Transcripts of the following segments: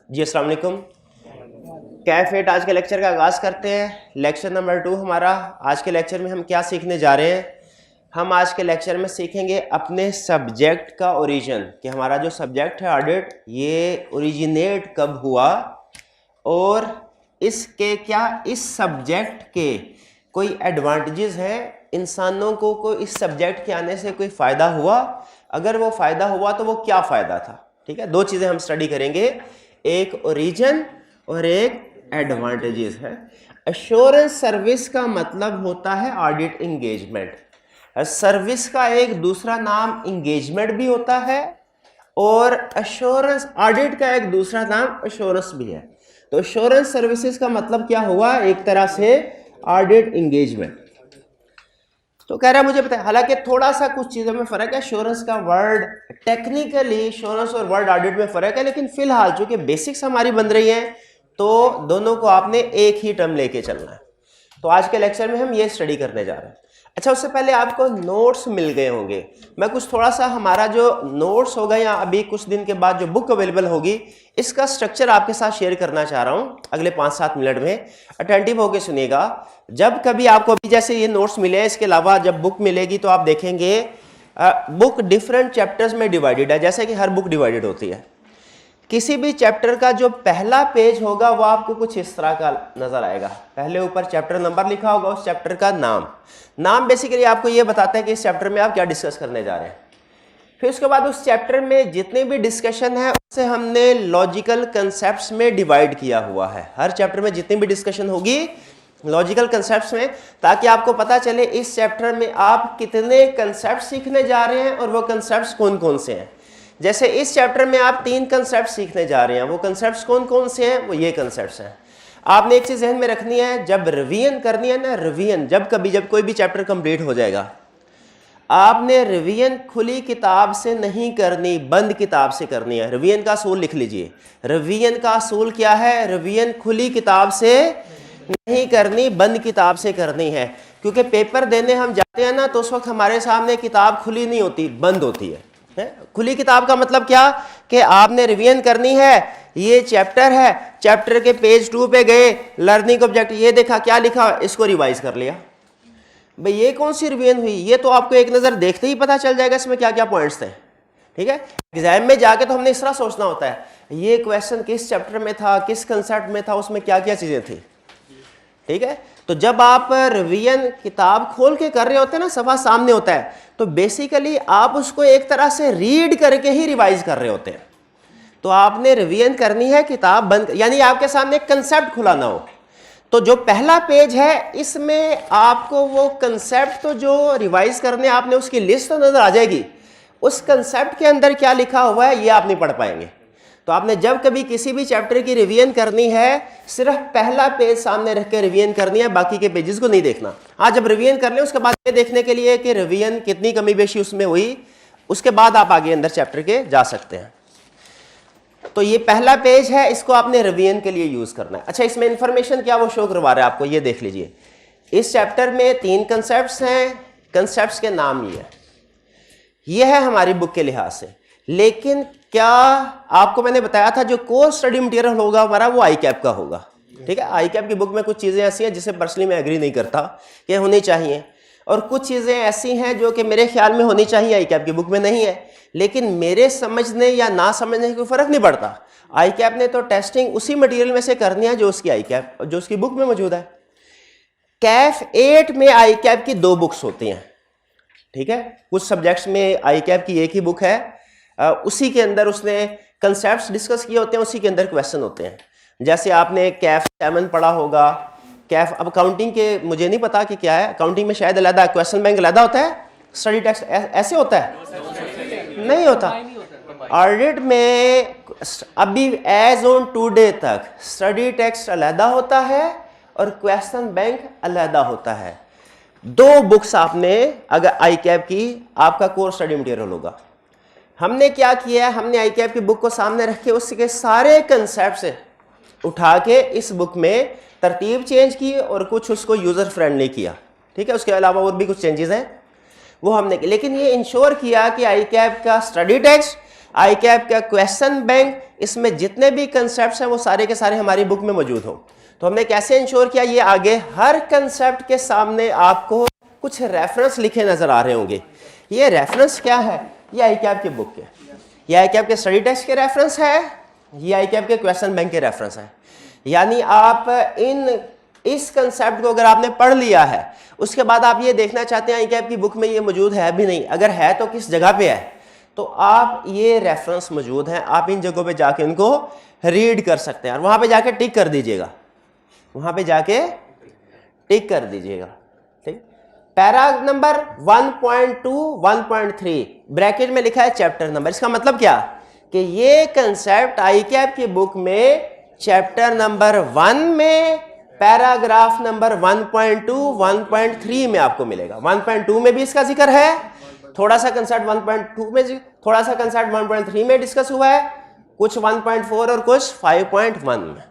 जी अस्सलाम वालेकुम। कैफ एट आज के लेक्चर का आगाज़ करते हैं। लेक्चर नंबर 2 हमारा। आज के लेक्चर में हम क्या सीखने जा रहे हैं? हम आज के लेक्चर में सीखेंगे अपने सब्जेक्ट का ओरिजिन, कि हमारा जो सब्जेक्ट है ऑडिट ये ओरिजिनेट कब हुआ और इसके क्या इस सब्जेक्ट के कोई एडवांटेजेस हैं, इंसानों को इस सब्जेक्ट के आने से कोई फ़ायदा हुआ, अगर वो फ़ायदा हुआ तो वो क्या फ़ायदा था। ठीक है, दो चीज़ें हम स्टडी करेंगे, एक ओरिजिन और एक एडवांटेजेस है। एश्योरेंस सर्विस का मतलब होता है ऑडिट इंगेजमेंट। सर्विस का एक दूसरा नाम इंगेजमेंट भी होता है और एश्योरेंस ऑडिट का एक दूसरा नाम एश्योरेंस भी है। तो एश्योरेंस सर्विसेज का मतलब क्या हुआ, एक तरह से ऑडिट इंगेजमेंट। तो कह रहा है मुझे पता है, हालांकि थोड़ा सा कुछ चीज़ों में फ़र्क है। एश्योरेंस का वर्ड टेक्निकली एश्योरेंस और वर्ड ऑडिट में फ़र्क है, लेकिन फिलहाल चूंकि बेसिक्स हमारी बन रही हैं तो दोनों को आपने एक ही टर्म लेके चलना है। तो आज के लेक्चर में हम ये स्टडी करने जा रहे हैं। अच्छा, उससे पहले आपको नोट्स मिल गए होंगे। मैं कुछ थोड़ा सा हमारा जो नोट्स होगा या अभी कुछ दिन के बाद जो बुक अवेलेबल होगी इसका स्ट्रक्चर आपके साथ शेयर करना चाह रहा हूँ अगले 5-7 मिनट में। अटेंटिव होकर सुनिएगा। जब कभी आपको अभी जैसे ये नोट्स मिले हैं, इसके अलावा जब बुक मिलेगी तो आप देखेंगे बुक डिफरेंट चैप्टर्स में डिवाइडेड है, जैसे कि हर बुक डिवाइडेड होती है। किसी भी चैप्टर का जो पहला पेज होगा वो आपको कुछ इस तरह का नजर आएगा। पहले ऊपर चैप्टर नंबर लिखा होगा, उस चैप्टर का नाम बेसिकली आपको ये बताता है कि इस चैप्टर में आप क्या डिस्कस करने जा रहे हैं। फिर उसके बाद उस चैप्टर में जितने भी डिस्कशन है उसे हमने लॉजिकल कंसेप्ट्स में डिवाइड किया हुआ है। हर चैप्टर में जितनी भी डिस्कशन होगी लॉजिकल कंसेप्ट्स में, ताकि आपको पता चले इस चैप्टर में आप कितने कंसेप्ट सीखने जा रहे हैं और वो कंसेप्ट्स कौन कौन से हैं। जैसे इस चैप्टर में आप 3 कंसेप्ट सीखने जा रहे हैं, वो कंसेप्ट्स कौन कौन से हैं, वो ये कंसेप्ट्स हैं। आपने एक चीज़ ध्यान में रखनी है, जब रिवीजन करनी है ना, रिवीजन जब कोई भी चैप्टर कंप्लीट हो जाएगा, आपने रिवीजन खुली किताब से नहीं करनी, बंद किताब से करनी है। रिवीजन का असूल लिख लीजिए। रिवीजन का असूल क्या है? रिवीजन खुली किताब से नहीं करनी, बंद किताब से करनी है। क्योंकि पेपर देने हम जाते हैं ना तो उस वक्त हमारे सामने किताब खुली नहीं होती, बंद होती है। खुली किताब का मतलब क्या कि आपने रिवीजन करनी है, ये चैप्टर है, चैप्टर के पेज 2 पे गए, लर्निंग ऑब्जेक्ट ये देखा क्या लिखा, इसको रिवाइज कर लिया। भाई ये कौन सी रिवीजन हुई, ये तो आपको एक नज़र देखते ही पता चल जाएगा इसमें क्या क्या पॉइंट्स थे। ठीक है, एग्जाम में जाके तो हमने इस तरह सोचना होता है, ये क्वेश्चन किस चैप्टर में था, किस कंसेप्ट में था, उसमें क्या क्या चीज़ें थी। ठीक है, तो जब आप रिवीजन किताब खोल के कर रहे होते हैं ना, सफ़ा सामने होता है, तो बेसिकली आप उसको एक तरह से रीड करके ही रिवाइज कर रहे होते हैं। तो आपने रिवीजन करनी है किताब बंद, यानी आपके सामने एक कंसेप्ट खुला ना हो। तो जो पहला पेज है इसमें आपको वो कंसेप्ट तो जो रिवाइज करने आपने उसकी लिस्ट तो नजर आ जाएगी, उस कंसेप्ट के अंदर क्या लिखा हुआ है ये आप नहीं पढ़ पाएंगे। तो आपने जब कभी किसी भी चैप्टर की रिवीजन करनी है, सिर्फ पहला पेज सामने रख के रिवीजन करनी है, बाकी के पेजेस को नहीं देखना। हाँ, जब रिवीजन कर लें उसके बाद ये देखने के लिए कि रिवीजन कितनी कमी बेशी उसमें हुई, उसके बाद आप आगे अंदर चैप्टर के जा सकते हैं। तो ये पहला पेज है, इसको आपने रिवीजन के लिए यूज करना है। अच्छा, इसमें इंफॉर्मेशन क्या वो शो करवा रहा है आपको, ये देख लीजिए। इस चैप्टर में 3 कंसेप्ट्स हैं, कंसेप्ट्स के नाम ये है हमारी बुक के लिहाज से। लेकिन क्या आपको मैंने बताया था जो कोर स्टडी मटेरियल होगा हमारा वो आई कैप का होगा। ठीक है, आई कैप की बुक में कुछ चीज़ें ऐसी हैं जिसे पर्सनली मैं एग्री नहीं करता कि होनी चाहिए, और कुछ चीज़ें ऐसी हैं जो कि मेरे ख्याल में होनी चाहिए, आई कैप की बुक में नहीं है। लेकिन मेरे समझने या ना समझने का कोई फ़र्क नहीं पड़ता। आई कैप ने तो टेस्टिंग उसी मटेरियल में से करनी है जो उसकी आई कैप जो उसकी बुक में मौजूद है। कैफ 8 में आई कैप की 2 बुक्स होती हैं। ठीक है, कुछ सब्जेक्ट्स में आई कैप की एक ही बुक है, उसी के अंदर उसने कंसेप्ट्स डिस्कस किए होते हैं, उसी के अंदर क्वेश्चन होते हैं। जैसे आपने कैफ 7 पढ़ा होगा, कैफ अब अकाउंटिंग के मुझे नहीं पता कि क्या है, अकाउंटिंग में शायद अलग क्वेश्चन बैंक अलग होता है, स्टडी टेक्स्ट ऐसे होता है, नहीं होता। ऑडिट में अभी एज ऑन टुडे तक स्टडी टेक्स्ट अलग होता है और क्वेश्चन बैंक अलग होता है। 2 बुक्स आपने अगर आई कैप की आपका कोर स्टडी मटेरियल होगा। हमने क्या किया है, हमने आई कैप की बुक को सामने रख के उसके सारे कंसेप्ट उठा के इस बुक में तरतीब चेंज की और कुछ उसको यूज़र फ्रेंडली किया। ठीक है, उसके अलावा और भी कुछ चेंजेस हैं वो हमने की, लेकिन ये इंश्योर किया कि आई कैप का स्टडी टेक्स्ट आई कैप का क्वेश्चन बैंक, इसमें जितने भी कंसेप्ट हैं वो सारे के सारे हमारी बुक में मौजूद हों। तो हमने कैसे इंश्योर किया, ये आगे हर कंसेप्ट के सामने आपको कुछ रेफरेंस लिखे नजर आ रहे होंगे। ये रेफरेंस क्या है, ये आई कैप की बुक के, ये आई कैप के स्टडी टेक्स्ट के रेफरेंस है, ये आई कैप के क्वेश्चन बैंक के रेफरेंस है। यानी आप इस कंसेप्ट को अगर आपने पढ़ लिया है, उसके बाद आप ये देखना चाहते हैं आई कैप की बुक में ये मौजूद है भी नहीं, अगर है तो किस जगह पे है, तो आप ये रेफरेंस मौजूद हैं, आप इन जगहों पे जाके इनको रीड कर सकते हैं और वहां पे जाके टिक कर दीजिएगा, वहां पे जाके टिक कर दीजिएगा। ठीक, पैरा नंबर 1.2 1.3 ब्रैकेट में लिखा है चैप्टर नंबर। इसका मतलब क्या कि ये कंसेप्ट आई कैप की बुक में चैप्टर नंबर 1 में पैराग्राफ नंबर 1.2 1.3 में आपको मिलेगा। 1.2 में भी इसका जिक्र है, थोड़ा सा कंसेप्ट 1.2 में, थोड़ा सा कंसेप्ट 1.3 में डिस्कस हुआ है, कुछ 1.4 और कुछ 5.1 में।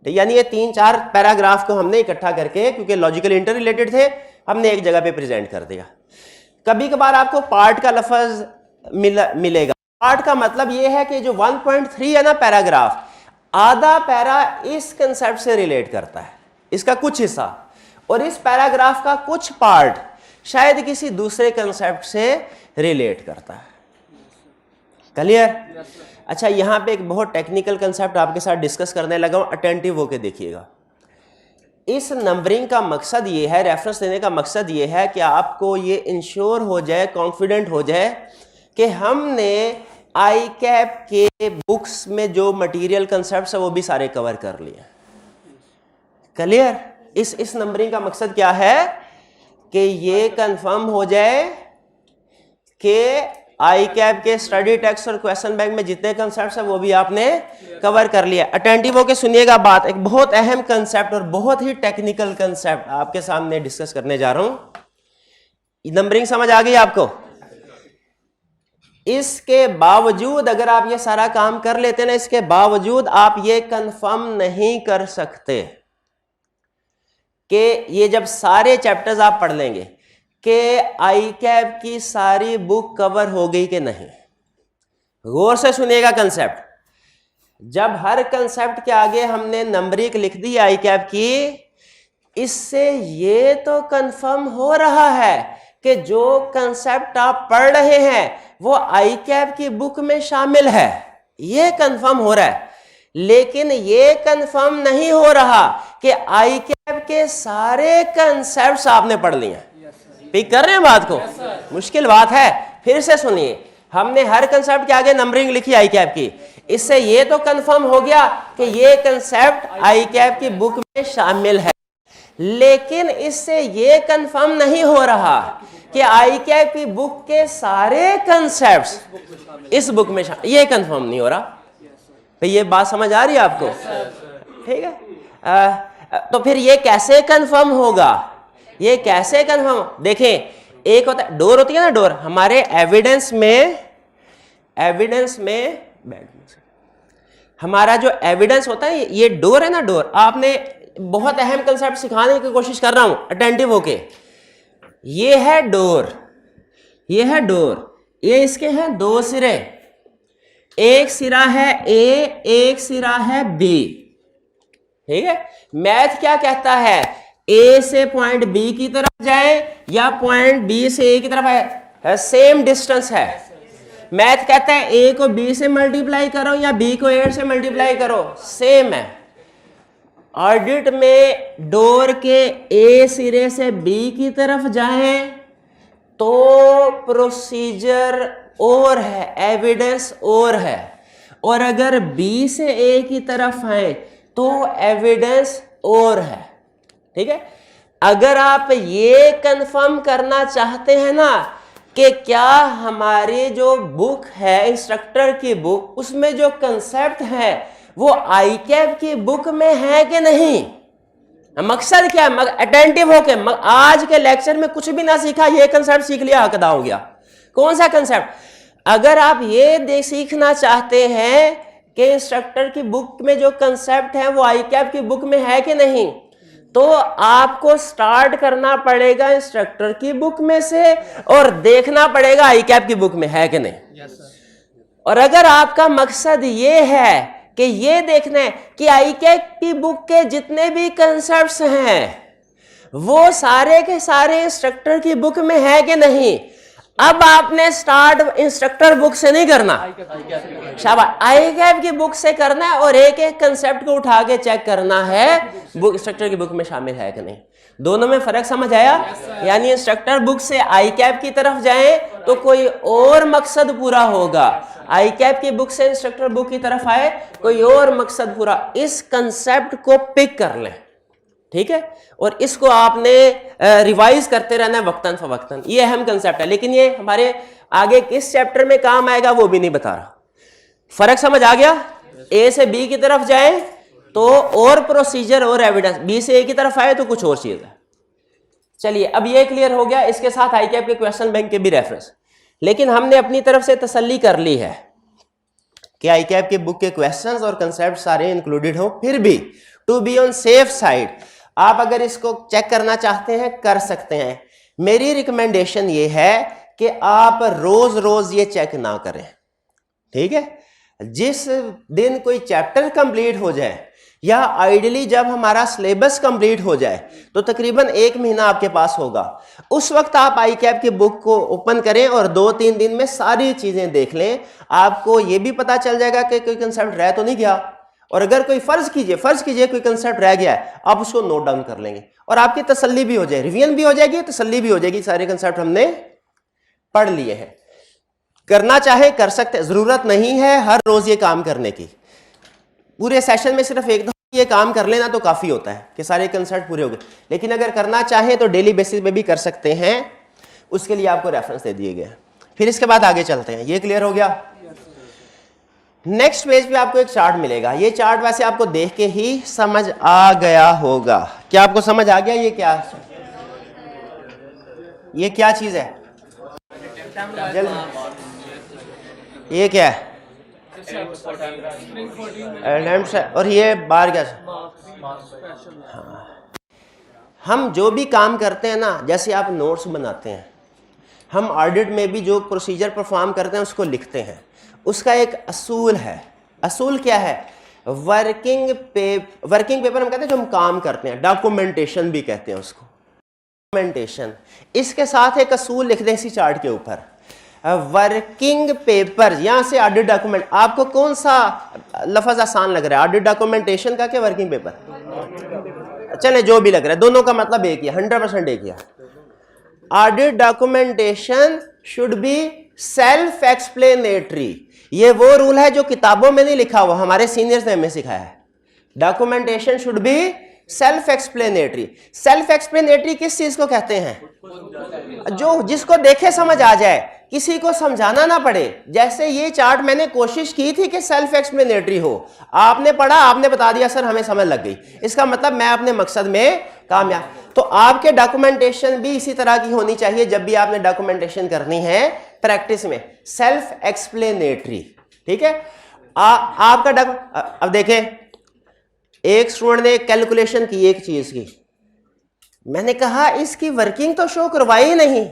यानी ये 3-4 पैराग्राफ को हमने इकट्ठा करके, क्योंकि लॉजिकल इंटर रिलेटेड थे, हमने एक जगह पे प्रेजेंट कर दिया। कभी कभार आपको पार्ट का लफ्ज मिलेगा। पार्ट का मतलब ये है कि जो 1.3 है ना पैराग्राफ, आधा पैरा इस कंसेप्ट से रिलेट करता है, इसका कुछ हिस्सा, और इस पैराग्राफ का कुछ पार्ट शायद किसी दूसरे कंसेप्ट से रिलेट करता है। क्लियर? अच्छा, यहां पे एक बहुत टेक्निकल कंसेप्ट आपके साथ डिस्कस करने लगा हूं, अटेंटिव होके देखिएगा। इस नंबरिंग का मकसद ये है, रेफरेंस देने का मकसद ये है कि आपको ये इंश्योर हो जाए, कॉन्फिडेंट हो जाए कि हमने आई कैप के बुक्स में जो मटेरियल कंसेप्ट्स है वो भी सारे कवर कर लिए। क्लियर? इस नंबरिंग का मकसद क्या है कि ये कंफर्म हो जाए कि आई कैप के स्टडी टेक्स्ट और क्वेश्चन बैंक में जितने कंसेप्ट्स हैं वो भी आपने कवर कर लिया। अटेंटिव होके सुनिएगा बात, एक बहुत अहम कंसेप्ट और बहुत ही टेक्निकल कंसेप्ट आपके सामने डिस्कस करने जा रहा हूं। नंबरिंग समझ आ गई आपको? इसके बावजूद अगर आप ये सारा काम कर लेते ना, इसके बावजूद आप ये कंफर्म नहीं कर सकते कि ये जब सारे चैप्टर्स आप पढ़ लेंगे कि आई कैप की सारी बुक कवर हो गई कि नहीं। गौर से सुनिएगा कंसेप्ट। जब हर कंसेप्ट के आगे हमने नंबरिंग लिख दी आई कैप की, इससे ये तो कंफर्म हो रहा है कि जो कंसेप्ट आप पढ़ रहे हैं वो आई कैप की बुक में शामिल है, ये कंफर्म हो रहा है। लेकिन ये कंफर्म नहीं हो रहा कि आई कैप के सारे कंसेप्ट्स आपने पढ़ लिए। पिक कर रहे हैं बात को? मुश्किल बात है। फिर से सुनिए, हमने हर कंसेप्ट के आगे नंबरिंग लिखी आई कैप की, इससे ये तो कंफर्म हो गया कि ये कंसेप्ट आई कैप की बुक में शामिल है, लेकिन इससे ये कंफर्म नहीं हो रहा कि आई कैप की बुक के सारे कंसेप्ट्स इस बुक में शामिल, ये कंफर्म नहीं हो रहा। तो ये बात समझ आ रही है आपको? ठीक है। तो फिर ये कैसे कंफर्म होगा? ये कैसे कंफर्म? देखें, एक होता है डोर, होती है ना डोर, हमारे एविडेंस में हमारा जो एविडेंस होता है, ये डोर है ना, डोर। आपने बहुत अहम कंसेप्ट सिखाने की कोशिश कर रहा हूं अटेंटिव होके। ये है डोर, ये है डोर, ये इसके हैं दो सिरे, एक सिरा है ए, एक सिरा है बी। ठीक है? मैथ क्या कहता है? ए से पॉइंट बी की तरफ जाए या पॉइंट बी से ए की तरफ है, सेम डिस्टेंस है। मैथ कहता है ए को बी से मल्टीप्लाई करो या बी को ए से मल्टीप्लाई करो, सेम है। ऑडिट में डोर के ए सिरे से बी की तरफ जाएं तो प्रोसीजर और है, एविडेंस और है, और अगर बी से ए की तरफ आए तो एविडेंस और है। ठीक है? अगर आप ये कंफर्म करना चाहते हैं ना कि क्या हमारी जो बुक है, इंस्ट्रक्टर की बुक, उसमें जो कंसेप्ट है वो आई कैप की बुक में है कि नहीं, मकसद क्या है? अटेंटिव होके आज के लेक्चर में कुछ भी ना सीखा, ये कंसेप्ट सीख लिया, हकदा हो गया। कौन सा कंसेप्ट? अगर आप ये सीखना चाहते हैं कि इंस्ट्रक्टर की बुक में जो कंसेप्ट है वो आई कैप की बुक में है कि नहीं, तो आपको स्टार्ट करना पड़ेगा इंस्ट्रक्टर की बुक में से और देखना पड़ेगा आई कैप की बुक में है कि नहीं। और अगर आपका मकसद ये है कि ये देखना है कि आईकैप की बुक के जितने भी कंसेप्ट्स हैं वो सारे के सारे इंस्ट्रक्टर की बुक में है कि नहीं, अब आपने स्टार्ट इंस्ट्रक्टर बुक से नहीं करना, शाबाश, आईकैप की बुक से करना है और एक एक कंसेप्ट को उठा के चेक करना है बुक इंस्ट्रक्टर की बुक में शामिल है कि नहीं। दोनों में फर्क समझ आया? यानी इंस्ट्रक्टर बुक से आईकैप की तरफ जाए तो कोई और मकसद पूरा होगा, आईकैप की बुक से इंस्ट्रक्टर बुक की तरफ आए कोई और मकसद पूरा। इस कंसेप्ट को पिक कर लें, ठीक है, और इसको आपने रिवाइज करते रहना है वक्तन फवक्तन। ये अहम कंसेप्ट है, लेकिन ये हमारे आगे किस चैप्टर में काम आएगा वो भी नहीं बता रहा। फर्क समझ आ गया? ए से बी की तरफ जाए तो और प्रोसीजर और एविडेंस, बी से ए की तरफ आए तो कुछ और चीज है। चलिए, अब ये क्लियर हो गया, इसके साथ आईकैप के क्वेश्चन बैंक के भी रेफरेंस। लेकिन हमने अपनी तरफ से तसल्ली कर ली है कि आईकैप की बुक के क्वेश्चंस और कंसेप्ट सारे इंक्लूडेड हो, फिर भी to be on safe side आप अगर इसको चेक करना चाहते हैं कर सकते हैं। मेरी रिकमेंडेशन ये है कि आप रोज रोज ये चेक ना करें, ठीक है। जिस दिन कोई चैप्टर कंप्लीट हो जाए या आइडियली जब हमारा सिलेबस कंप्लीट हो जाए तो तकरीबन 1 महीना आपके पास होगा, उस वक्त आप आईकैप की बुक को ओपन करें और 2-3 दिन में सारी चीजें देख लें। आपको यह भी पता चल जाएगा कि कोई कंसेप्ट रह तो नहीं गया, और अगर कोई फर्ज कीजिए कोई कंसेप्ट रह गया है, आप उसको नोट डाउन कर लेंगे और आपकी तसल्ली भी हो जाए, रिवीजन भी हो जाएगी, तसल्ली भी हो जाएगी, सारे कंसेप्ट हमने पढ़ लिए हैं। करना चाहे कर सकते, जरूरत नहीं है हर रोज ये काम करने की। पूरे सेशन में सिर्फ एक दफा ये काम कर लेना तो काफी होता है कि सारे कंसेप्ट पूरे हो गए, लेकिन अगर करना चाहे तो डेली बेसिस पे भी कर सकते हैं। उसके लिए आपको रेफरेंस दे दिए गए। फिर इसके बाद आगे चलते हैं। ये क्लियर हो गया? नेक्स्ट पेज पे आपको एक चार्ट मिलेगा। ये चार्ट वैसे आपको देख के ही समझ आ गया होगा। क्या आपको समझ आ गया ये क्या चीज है? ये क्या है? और ये बाहर क्या? हाँ। हम जो भी काम करते हैं ना, जैसे आप नोट्स बनाते हैं, हम ऑडिट में भी जो प्रोसीजर परफॉर्म करते हैं उसको लिखते हैं, उसका एक असूल है। असूल क्या है? वर्किंग पेपर हम कहते हैं जो हम काम करते हैं, डॉक्यूमेंटेशन भी कहते हैं उसको, डॉक्यूमेंटेशन। इसके साथ एक असूल लिख दें इसी चार्ट के ऊपर, वर्किंग पेपर, यहां से ऑडिट डॉक्यूमेंट। आपको कौन सा लफ्ज आसान लग रहा है, ऑडिट डॉक्यूमेंटेशन का क्या वर्किंग पेपर? चले जो भी लग रहा है, दोनों का मतलब एक ही, 100% एक ही। Audit documentation should be self explanatory. ये वो रूल है जो किताबों में नहीं लिखा हुआ, हमारे सीनियर्स ने हमें सिखाया है। Documentation should be self explanatory. Self explanatory किस चीज को कहते हैं? जो जिसको देखे समझ आ जाए, किसी को समझाना ना पड़े। जैसे ये चार्ट मैंने कोशिश की थी कि सेल्फ एक्सप्लेनेटरी हो, आपने पढ़ा, आपने बता दिया, सर हमें समझ लग गई, इसका मतलब मैं अपने मकसद में कामयाब। तो आपके डॉक्यूमेंटेशन भी इसी तरह की होनी चाहिए। जब भी आपने डॉक्यूमेंटेशन करनी है प्रैक्टिस में, सेल्फ एक्सप्लेनेटरी, ठीक है। आपका अब देखें, एक स्टूडेंट ने कैलकुलेशन की एक चीज की, मैंने कहा इसकी वर्किंग तो शो करवाई नहीं,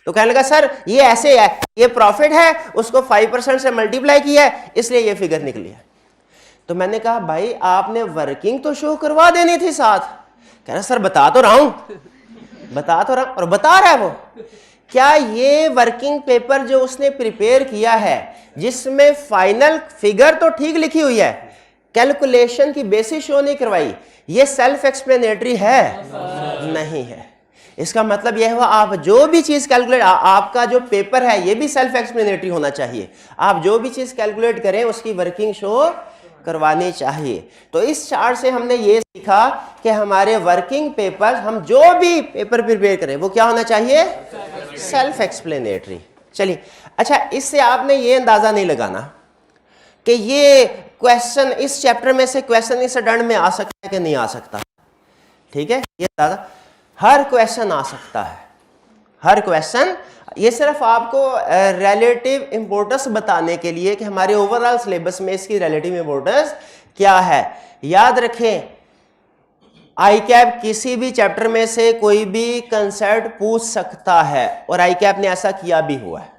तो कहने लगा सर ये ऐसे है, ये प्रॉफिट है, उसको 5% से मल्टीप्लाई किया है, इसलिए ये फिगर निकली है। तो मैंने कहा भाई आपने वर्किंग तो शो करवा देनी थी साथ। कह रहा सर बता तो रहा हूं, और बता रहा है वो। क्या ये वर्किंग पेपर जो उसने प्रिपेयर किया है, जिसमें फाइनल फिगर तो ठीक लिखी हुई है, कैलकुलेशन की बेसिस शो नहीं करवाई, ये सेल्फ एक्सप्लेनेटरी है? नहीं है। इसका मतलब यह हुआ आप जो भी चीज कैलकुलेट, आपका जो पेपर है ये भी सेल्फ एक्सप्लेनेटरी होना चाहिए। आप जो भी चीज कैलकुलेट करें उसकी वर्किंग शो करवानी चाहिए। तो इस चार्ट से हमने ये सीखा कि हमारे वर्किंग पेपर, हम जो भी पेपर प्रिपेयर करें वो क्या होना चाहिए? Self explanatory. चलिए, अच्छा, इससे आपने ये अंदाजा नहीं लगाना कि ये क्वेश्चन इस चैप्टर में से क्वेश्चन इस अटेंड में आ सकता है कि नहीं आ सकता, ठीक है। ये दादा हर क्वेश्चन आ सकता है, हर क्वेश्चन। ये सिर्फ आपको रिलेटिव इंपॉर्टेंस बताने के लिए कि हमारे ओवरऑल सिलेबस में इसकी रिलेटिव इंपॉर्टेंस क्या है। याद रखें, आईकैप किसी भी चैप्टर में से कोई भी कंसेप्ट पूछ सकता है, और आईकैप ने ऐसा किया भी हुआ है।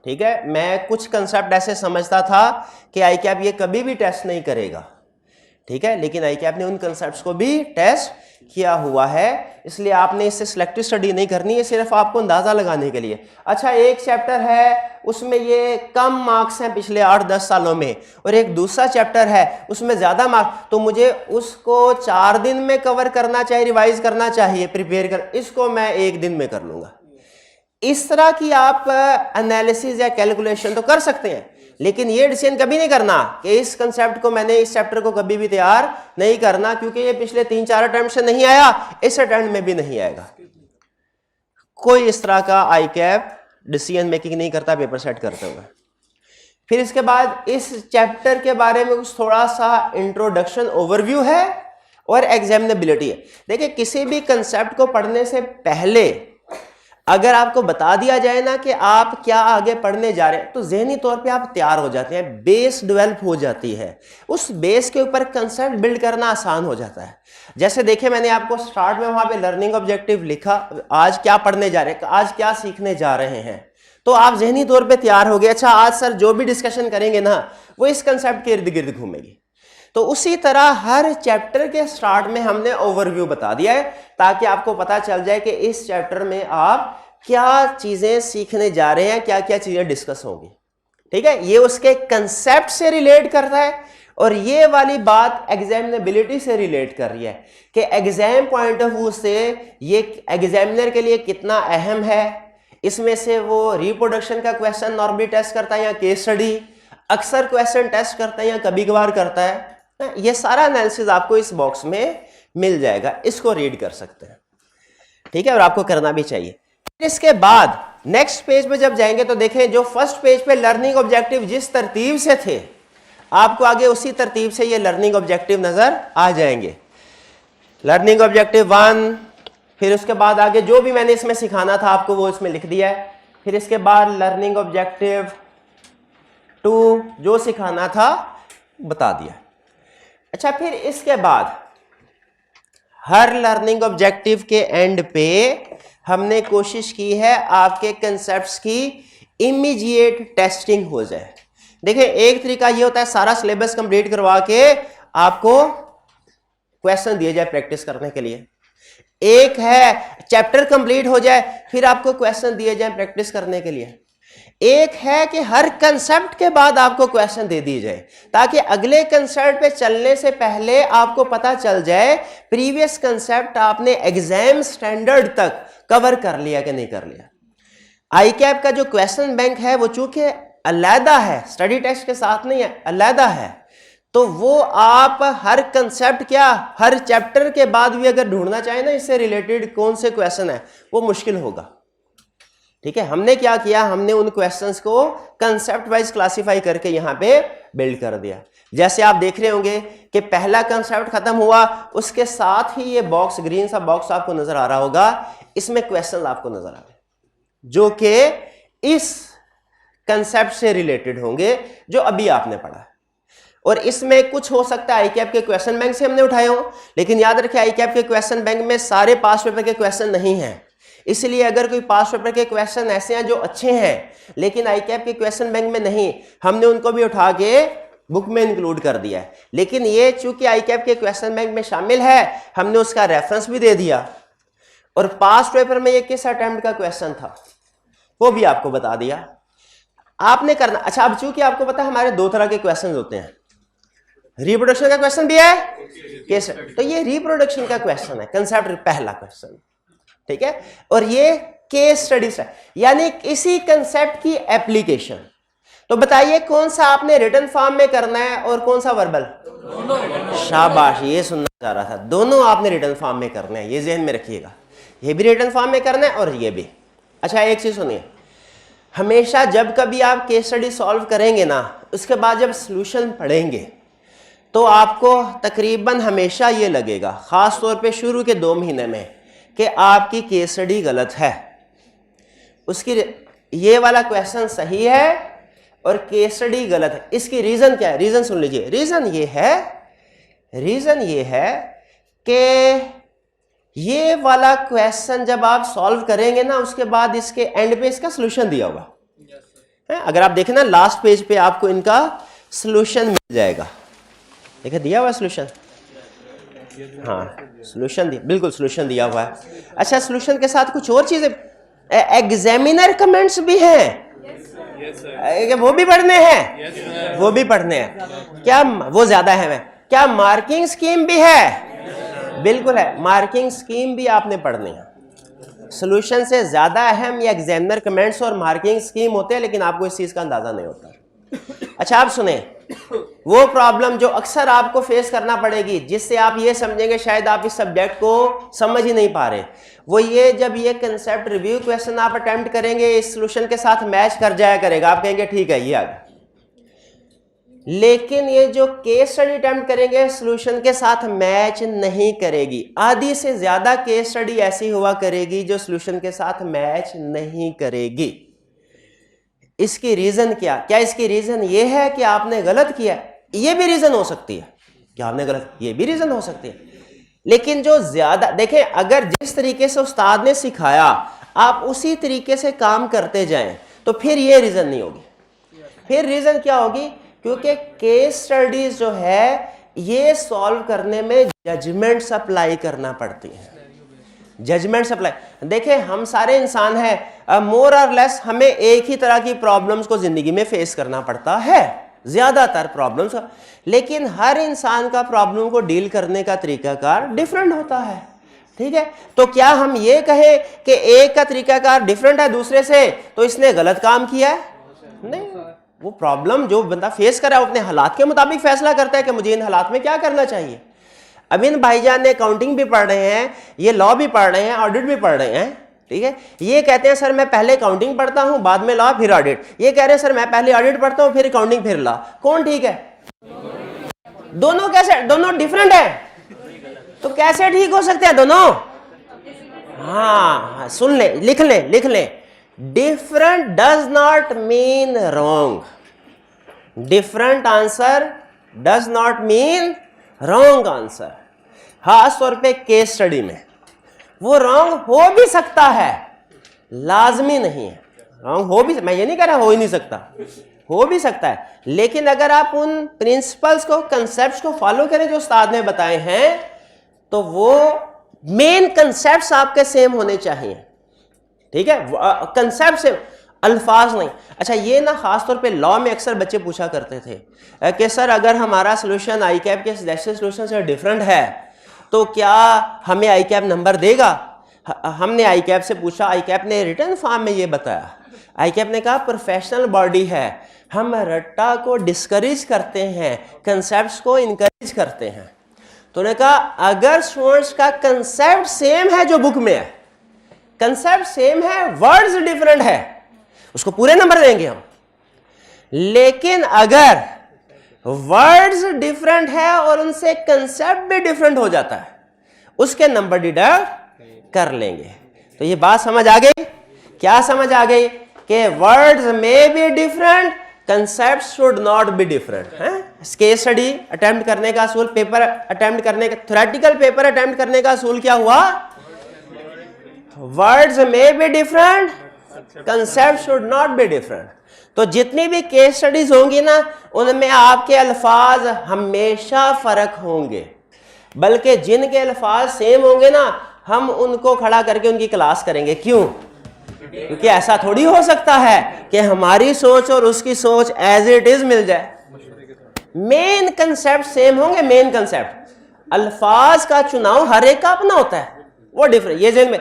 ठीक है, मैं कुछ कंसेप्ट ऐसे समझता था कि आई कैप ये कभी भी टेस्ट नहीं करेगा, ठीक है, लेकिन आई कैप ने उन कंसेप्ट्स को भी टेस्ट किया हुआ है, इसलिए आपने इससे सिलेक्टिव स्टडी नहीं करनी है, सिर्फ आपको अंदाजा लगाने के लिए। अच्छा, एक चैप्टर है उसमें ये कम मार्क्स हैं पिछले 8-10 सालों में, और एक दूसरा चैप्टर है उसमें ज्यादा मार्क्स, तो मुझे उसको 4 दिन में कवर करना चाहिए, रिवाइज करना चाहिए, प्रिपेयर कर, इसको मैं 1 दिन में कर लूंगा। इस तरह की आप एनालिसिस या कैलकुलेशन तो कर सकते हैं, लेकिन ये डिसीजन कभी नहीं करना कि इस कंसेप्ट को मैंने इस चैप्टर को कभी भी तैयार नहीं करना, क्योंकि ये पिछले 3-4 अटेम्प्ट से नहीं आया, इस अटेम्प्ट में भी नहीं आएगा। कोई इस तरह का आई कैप डिसीजन मेकिंग नहीं करता पेपर सेट करते हुए। फिर इसके बाद इस चैप्टर के बारे में कुछ थोड़ा सा इंट्रोडक्शन ओवरव्यू है और एग्जामिनेबिलिटी है। देखिए, किसी भी कंसेप्ट को पढ़ने से पहले अगर आपको बता दिया जाए ना कि आप क्या आगे पढ़ने जा रहे हैं, तो ज़हनी तौर पे आप तैयार हो जाते हैं, बेस डेवलप हो जाती है, उस बेस के ऊपर कंसेप्ट बिल्ड करना आसान हो जाता है। जैसे देखिए, मैंने आपको स्टार्ट में वहां पे लर्निंग ऑब्जेक्टिव लिखा, आज क्या पढ़ने जा रहे हैं, आज क्या सीखने जा रहे हैं, तो आप ज़हनी तौर पर तैयार हो गए। अच्छा, आज सर जो भी डिस्कशन करेंगे ना वो इस कंसेप्ट के इर्द गिर्द घूमेगी। तो उसी तरह हर चैप्टर के स्टार्ट में हमने ओवरव्यू बता दिया है, ताकि आपको पता चल जाए कि इस चैप्टर में आप क्या चीजें सीखने जा रहे हैं, क्या क्या चीजें डिस्कस होंगी, ठीक है। ये उसके कंसेप्ट से रिलेट करता है, और ये वाली बात एग्जामिनेबिलिटी से रिलेट कर रही है कि एग्जाम पॉइंट ऑफ व्यू से ये एग्जामिनर के लिए कितना अहम है। इसमें से वो रिप्रोडक्शन का क्वेश्चन नॉर्मली टेस्ट करता है या केस स्टडी, अक्सर क्वेश्चन टेस्ट करता है या कभी कभार करता है। ये सारा एनालिसिस आपको इस बॉक्स में मिल जाएगा, इसको रीड कर सकते हैं, ठीक है, और आपको करना भी चाहिए। इसके बाद नेक्स्ट पेज पे जब जाएंगे तो देखें, जो फर्स्ट पेज पे लर्निंग ऑब्जेक्टिव जिस तरतीब से थे, आपको आगे उसी तरतीब से ये लर्निंग ऑब्जेक्टिव नजर आ जाएंगे। लर्निंग ऑब्जेक्टिव 1, फिर उसके बाद आगे जो भी मैंने इसमें सिखाना था आपको वो इसमें लिख दिया है। फिर इसके बाद लर्निंग ऑब्जेक्टिव 2, जो सिखाना था बता दिया। अच्छा, फिर इसके बाद हर लर्निंग ऑब्जेक्टिव के एंड पे हमने कोशिश की है आपके कंसेप्ट्स की इमीडिएट टेस्टिंग हो जाए। देखिए, एक तरीका ये होता है सारा सिलेबस कंप्लीट करवा के आपको क्वेश्चन दिए जाए प्रैक्टिस करने के लिए। एक है चैप्टर कंप्लीट हो जाए फिर आपको क्वेश्चन दिए जाए प्रैक्टिस करने के लिए। एक है कि हर कंसेप्ट के बाद आपको क्वेश्चन दे दिए जाए, ताकि अगले कंसेप्ट पे चलने से पहले आपको पता चल जाए प्रीवियस कंसेप्ट आपने एग्जाम स्टैंडर्ड तक कवर कर लिया कि नहीं कर लिया। आई कैप का जो क्वेश्चन बैंक है वो चूंकि अलहदा है, स्टडी टेस्ट के साथ नहीं है, अलहदा है, तो वो आप हर कंसेप्ट क्या हर चैप्टर के बाद भी अगर ढूंढना चाहें ना इससे रिलेटेड कौन से क्वेश्चन है वो मुश्किल होगा। ठीक है, हमने क्या किया, हमने उन क्वेश्चंस को कंसेप्ट वाइज क्लासिफाई करके यहां पे बिल्ड कर दिया। जैसे आप देख रहे होंगे कि पहला कंसेप्ट खत्म हुआ, उसके साथ ही ये बॉक्स ग्रीन सा बॉक्स आपको नजर आ रहा होगा, इसमें क्वेश्चन आपको नजर आ रहे हैं जो कि इस कंसेप्ट से रिलेटेड होंगे जो अभी आपने पढ़ा है। और इसमें कुछ हो सकता है आई कैप के क्वेश्चन बैंक से हमने उठाए हो, लेकिन याद रखिए आई कैप के क्वेश्चन बैंक में सारे पास पेपर के क्वेश्चन नहीं है। इसलिए अगर कोई पास पेपर के क्वेश्चन ऐसे हैं जो अच्छे हैं लेकिन आई कैप के क्वेश्चन बैंक में नहीं, हमने उनको भी उठा के बुक में इंक्लूड कर दिया है। लेकिन ये चूंकि आई कैप के क्वेश्चन बैंक में शामिल है, हमने उसका रेफरेंस भी दे दिया और पास पेपर में ये किस अटेम्प्ट का क्वेश्चन था वो भी आपको बता दिया। आपने करना, अच्छा अब चूंकि आपको पता है हमारे दो तरह के क्वेश्चन होते हैं, रिप्रोडक्शन का क्वेश्चन भी है, केस, तो ये रिप्रोडक्शन का क्वेश्चन है कंसेप्ट पहला क्वेश्चन, ठीक है, और ये केस स्टडी है यानी किसी कंसेप्ट की एप्लीकेशन। तो बताइए कौन सा आपने रिटन फॉर्म में करना है और कौन सा वर्बल? शाबाश, ये सुनना चाह रहा था, दोनों आपने रिटन फॉर्म में करना है, ये ध्यान में रखिएगा, ये भी रिटन फॉर्म में करना है और ये भी। अच्छा एक चीज सुनिए, हमेशा जब कभी आप केस स्टडी सॉल्व करेंगे ना, उसके बाद जब सोल्यूशन पढ़ेंगे तो आपको तकरीबन हमेशा ये लगेगा, खास तौर पे शुरू के 2 महीने में, कि आपकी केस स्टडी गलत है, उसकी ये वाला क्वेश्चन सही है और केस स्टडी गलत है। इसकी रीजन क्या है? रीजन सुन लीजिए। रीजन ये है कि ये वाला क्वेश्चन जब आप सॉल्व करेंगे ना, उसके बाद इसके एंड पे इसका सोल्यूशन दिया होगा, है। अगर आप देखें ना लास्ट पेज पे आपको इनका सोल्यूशन मिल जाएगा। देखिए दिया हुआ है सोल्यूशन, हाँ सोल्यूशन दिया, बिल्कुल सोल्यूशन दिया हुआ है। अच्छा सोल्यूशन के साथ कुछ और चीजें, एग्जामिनर कमेंट्स भी हैं, वो भी पढ़ने हैं, वो भी पढ़ने हैं क्या, वो ज्यादा है। क्या मार्किंग स्कीम भी है? बिल्कुल है, मार्किंग स्कीम भी आपने पढ़नी है। सॉल्यूशन से ज्यादा अहम या एग्जामिनर कमेंट्स और मार्किंग स्कीम होते हैं, लेकिन आपको इस चीज का अंदाजा नहीं होता। अच्छा आप सुने, वो प्रॉब्लम जो अक्सर आपको फेस करना पड़ेगी, जिससे आप ये समझेंगे शायद आप इस सब्जेक्ट को समझ ही नहीं पा रहे, वो ये जब ये कंसेप्ट रिव्यू क्वेश्चन आप अटेम्प्ट करेंगे इस सॉल्यूशन के साथ मैच कर जाया करेगा, आप कहेंगे ठीक है ये आ गया। लेकिन ये जो केस स्टडी अटेम्प्ट करेंगे सॉल्यूशन के साथ मैच नहीं करेगी। आधी से ज्यादा केस स्टडी ऐसी हुआ करेगी जो सॉल्यूशन के साथ मैच नहीं करेगी। इसकी रीजन क्या इसकी रीजन ये है कि आपने गलत किया, ये भी रीजन हो सकती है कि आपने गलत, ये भी रीजन हो सकती है। लेकिन जो ज्यादा देखें, अगर जिस तरीके से उस्ताद ने सिखाया आप उसी तरीके से काम करते जाएं तो फिर ये रीजन नहीं होगी। फिर रीजन क्या होगी? क्योंकि केस स्टडीज जो है ये सॉल्व करने में जजमेंट्स अप्लाई करना पड़ती है। जजमेंट्स अप्लाई, देखें हम सारे इंसान हैं, मोर और लेस हमें एक ही तरह की प्रॉब्लम्स को जिंदगी में फेस करना पड़ता है, ज्यादातर प्रॉब्लम्स, लेकिन हर इंसान का प्रॉब्लम को डील करने का तरीकाकार डिफरेंट होता है। ठीक है, तो क्या हम ये कहें कि एक का तरीकाकार डिफरेंट है दूसरे से तो इसने गलत काम किया है? नहीं, वो प्रॉब्लम जो बंदा फेस कर रहा है अपने हालात के मुताबिक फैसला करता है कि मुझे इन हालात में क्या करना चाहिए। अब इन भाईजान ने अकाउंटिंग भी पढ़ रहे हैं, ये लॉ भी पढ़ रहे हैं, ऑडिट भी पढ़ रहे हैं। ठीक है, ये कहते हैं सर मैं पहले अकाउंटिंग पढ़ता हूं बाद में लॉ फिर ऑडिट, ये कह रहे हैं सर मैं पहले ऑडिट पढ़ता हूं फिर अकाउंटिंग फिर लॉ। कौन ठीक है? दोनों कैसे? दोनों डिफरेंट है, तो कैसे ठीक हो सकते हैं दोनों? हाँ सुन ले, लिख ले, different does not mean wrong. Different answer does not mean wrong answer. खास तौर पे केस स्टडी में वो रॉन्ग हो भी सकता है, लाजमी नहीं है। रॉन्ग हो भी, मैं ये नहीं कह रहा हो ही नहीं सकता, हो भी सकता है, लेकिन अगर आप उन प्रिंसिपल्स को, कंसेप्ट्स को फॉलो करें जो उस्ताद ने बताए हैं, तो वो मेन कंसेप्ट्स आपके सेम होने चाहिए। ठीक है, कंसेप्ट सेम, अल्फाज नहीं। अच्छा ये ना खास तौर पे लॉ में अक्सर बच्चे पूछा करते थे कि सर अगर हमारा सोल्यूशन आई कैप के सोल्यूशन से डिफरेंट है तो क्या हमें आई कैप नंबर देगा? हमने आई कैप से पूछा, आई कैप ने रिटर्न फॉर्म में ये बताया। आई कैप ने कहा प्रोफेशनल बॉडी है, हम रट्टा को डिस्करेज करते हैं, कंसेप्ट्स को इनकरेज करते हैं। तो उन्होंने कहा अगर स्टूडेंट्स का कंसेप्ट सेम है जो बुक में है, कंसेप्ट सेम है, वर्ड्स डिफरेंट है, उसको पूरे नंबर देंगे हम। लेकिन अगर वर्ड्स डिफरेंट है और उनसे कंसेप्ट भी डिफरेंट हो जाता है, उसके नंबर डिडक्ट कर लेंगे। तो ये बात समझ आ गई? क्या समझ आ गई? कि वर्ड्स में be different, concept should not be different. है केस स्टडी अटेम्प्ट करने का असूल, पेपर अटेम्प्ट करने का, थ्योरेटिकल पेपर अटेम्प्ट करने का असूल क्या हुआ? वर्ड्स में be different, concept should not be different. तो जितनी भी केस स्टडीज होंगी ना उनमें आपके अल्फाज हमेशा फर्क होंगे, बल्कि जिनके अल्फाज सेम होंगे ना हम उनको खड़ा करके उनकी क्लास करेंगे। क्यों? क्योंकि ऐसा थोड़ी हो सकता है कि हमारी सोच और उसकी सोच एज इट इज मिल जाए। मेन कंसेप्ट सेम होंगे, मेन कंसेप्ट, अल्फाज का चुनाव हर एक का अपना होता है, वो डिफरेंट, ये जेल में।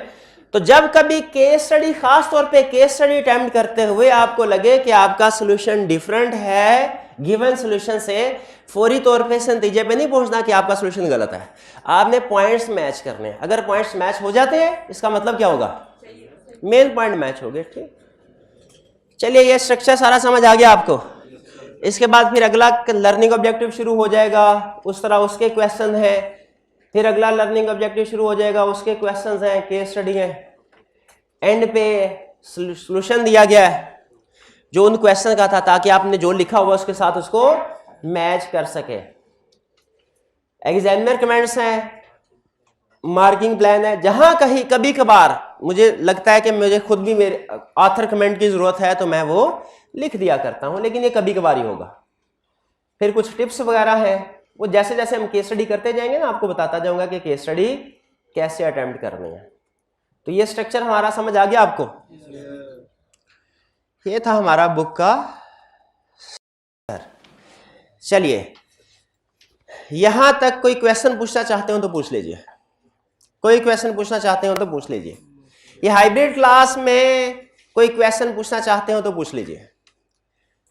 तो जब कभी केस स्टडी, खास तौर पे केस स्टडी अटेम्प्ट करते हुए आपको लगे कि आपका सोल्यूशन डिफरेंट है गिवन सोल्यूशन से, फौरी तौर पे इस नतीजे पे नहीं पहुंचना कि आपका सोल्यूशन गलत है। आपने पॉइंट्स मैच करने, अगर पॉइंट्स मैच हो जाते हैं इसका मतलब क्या होगा? मेन पॉइंट मैच हो गए। ठीक, चलिए ये स्ट्रक्चर सारा समझ आ गया आपको। इसके बाद फिर अगला लर्निंग ऑब्जेक्टिव शुरू हो जाएगा, उस तरह उसके क्वेश्चन है, फिर अगला लर्निंग ऑब्जेक्टिव शुरू हो जाएगा, उसके क्वेश्चंस हैं, केस स्टडी है, एंड पे सॉल्यूशन दिया गया है जो उन क्वेश्चन का था, ताकि आपने जो लिखा हुआ उसके साथ उसको मैच कर सके। एग्जामिनर कमेंट्स हैं, मार्किंग प्लान है, जहां कहीं कभी कभार मुझे लगता है कि मुझे खुद भी मेरे ऑथर कमेंट की ज़रूरत है तो मैं वो लिख दिया करता हूँ, लेकिन ये कभी कभार ही होगा। फिर कुछ टिप्स वगैरह है, वो जैसे जैसे हम केस स्टडी करते जाएंगे ना आपको बताता जाऊंगा कि केस स्टडी कैसे अटेम्प्ट करनी है। तो ये स्ट्रक्चर हमारा समझ आ गया आपको? ये था हमारा बुक का। चलिए, यहां तक कोई क्वेश्चन पूछना चाहते हो तो पूछ लीजिए, कोई क्वेश्चन पूछना चाहते हो तो पूछ लीजिए। ये हाइब्रिड क्लास में कोई क्वेश्चन पूछना चाहते हो तो पूछ लीजिए।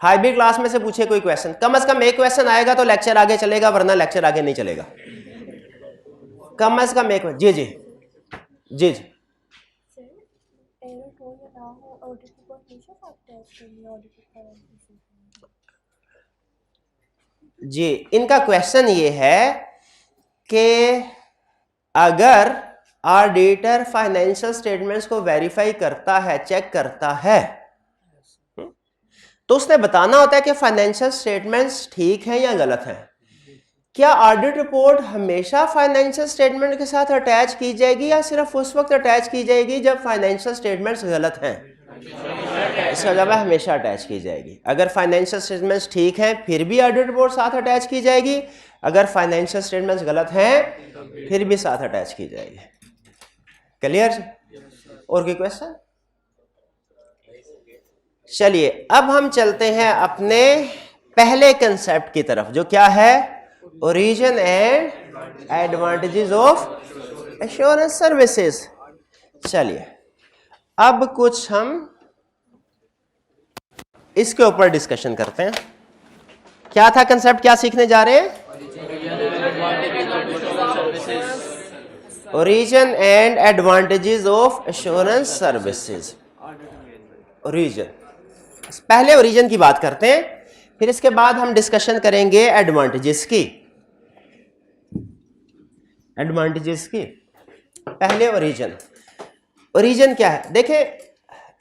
हाइब्रिड क्लास में से पूछे कोई क्वेश्चन, कम से कम एक क्वेश्चन आएगा तो लेक्चर आगे चलेगा, वरना लेक्चर आगे नहीं चलेगा। कम से कम एक। जी जी जी जी। जी, इनका क्वेश्चन ये है कि अगर ऑडिटर फाइनेंशियल स्टेटमेंट्स को वेरीफाई करता है, चेक करता है, तो उसने बताना होता है कि फाइनेंशियल स्टेटमेंट्स ठीक हैं या गलत हैं। क्या ऑडिट रिपोर्ट हमेशा फाइनेंशियल स्टेटमेंट के साथ अटैच की जाएगी या सिर्फ उस वक्त अटैच की जाएगी जब फाइनेंशियल स्टेटमेंट्स गलत हैं? इसका जवाब है हमेशा अटैच की जाएगी। अगर फाइनेंशियल स्टेटमेंट्स ठीक हैं फिर भी ऑडिट रिपोर्ट साथ अटैच की जाएगी, अगर फाइनेंशियल स्टेटमेंट्स गलत हैं फिर भी साथ अटैच की जाएगी। क्लियर? और कोई क्वेश्चन? चलिए, अब हम चलते हैं अपने पहले कंसेप्ट की तरफ, जो क्या है? Origin and advantages of assurance services. चलिए, अब कुछ हम इसके ऊपर डिस्कशन करते हैं। क्या था कंसेप्ट, क्या सीखने जा रहे हैं? Origin and advantages of assurance services. Origin, पहले ओरिजिन की बात करते हैं, फिर इसके बाद हम डिस्कशन करेंगे एडवांटेजेस की। एडवांटेजेस की पहले ओरिजिन। ओरिजिन क्या है? देखें,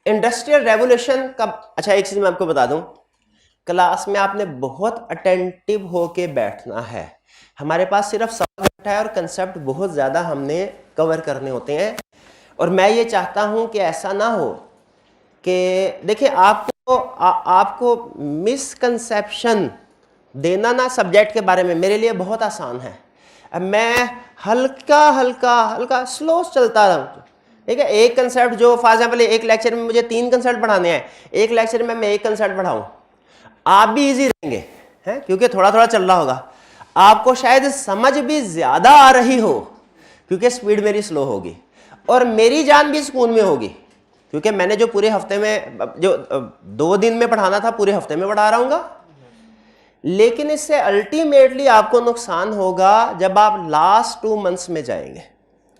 इंडस्ट्रियल रेवोल्यूशन का, अच्छा एक चीज मैं आपको बता दूं, क्लास में आपने बहुत अटेंटिव होके बैठना है। हमारे पास सिर्फ 100 घंटा है और कंसेप्ट बहुत ज्यादा हमने कवर करने होते हैं, और मैं ये चाहता हूं कि ऐसा ना हो कि देखिए आपको मिसकंसेप्शन देना ना सब्जेक्ट के बारे में मेरे लिए बहुत आसान है। अब मैं हल्का स्लो चलता रहूँ, ठीक है? एक कंसेप्ट जो फॉर एग्जाम्पल एक लेक्चर में मुझे 3 कंसेप्ट पढ़ाने हैं, एक लेक्चर में मैं 1 कंसेप्ट पढ़ाऊँ, आप भी इजी रहेंगे, हैं? क्योंकि थोड़ा थोड़ा चल रहा होगा। आपको शायद समझ भी ज्यादा आ रही हो क्योंकि स्पीड मेरी स्लो होगी, और मेरी जान भी सुकून में होगी क्योंकि मैंने जो पूरे हफ्ते में, जो 2 दिन में पढ़ाना था, पूरे हफ्ते में पढ़ा रहा हूँगा। लेकिन इससे अल्टीमेटली आपको नुकसान होगा जब आप लास्ट 2 मंथ्स में जाएंगे,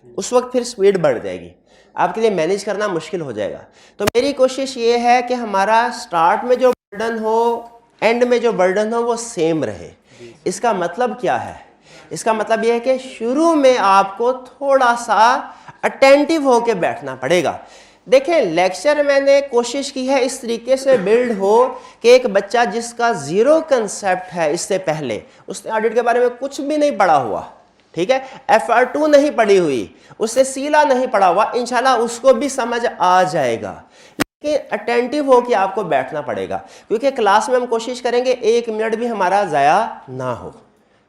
उस वक्त फिर स्पीड बढ़ जाएगी, आपके लिए मैनेज करना मुश्किल हो जाएगा। तो मेरी कोशिश ये है कि हमारा स्टार्ट में जो बर्डन हो, एंड में जो बर्डन हो, वो सेम रहे। इसका मतलब क्या है? इसका मतलब यह है कि शुरू में आपको थोड़ा सा अटेंटिव होके बैठना पड़ेगा। देखें, लेक्चर मैंने कोशिश की है इस तरीके से बिल्ड हो कि एक बच्चा जिसका 0 कंसेप्ट है, इससे पहले उसने ऑडिट के बारे में कुछ भी नहीं पढ़ा हुआ, ठीक है, FR2 नहीं पढ़ी हुई, उससे सीला नहीं पढ़ा हुआ, इंशाल्लाह उसको भी समझ आ जाएगा। लेकिन अटेंटिव हो कि आपको बैठना पड़ेगा, क्योंकि क्लास में हम कोशिश करेंगे 1 मिनट भी हमारा ज़ाया ना हो,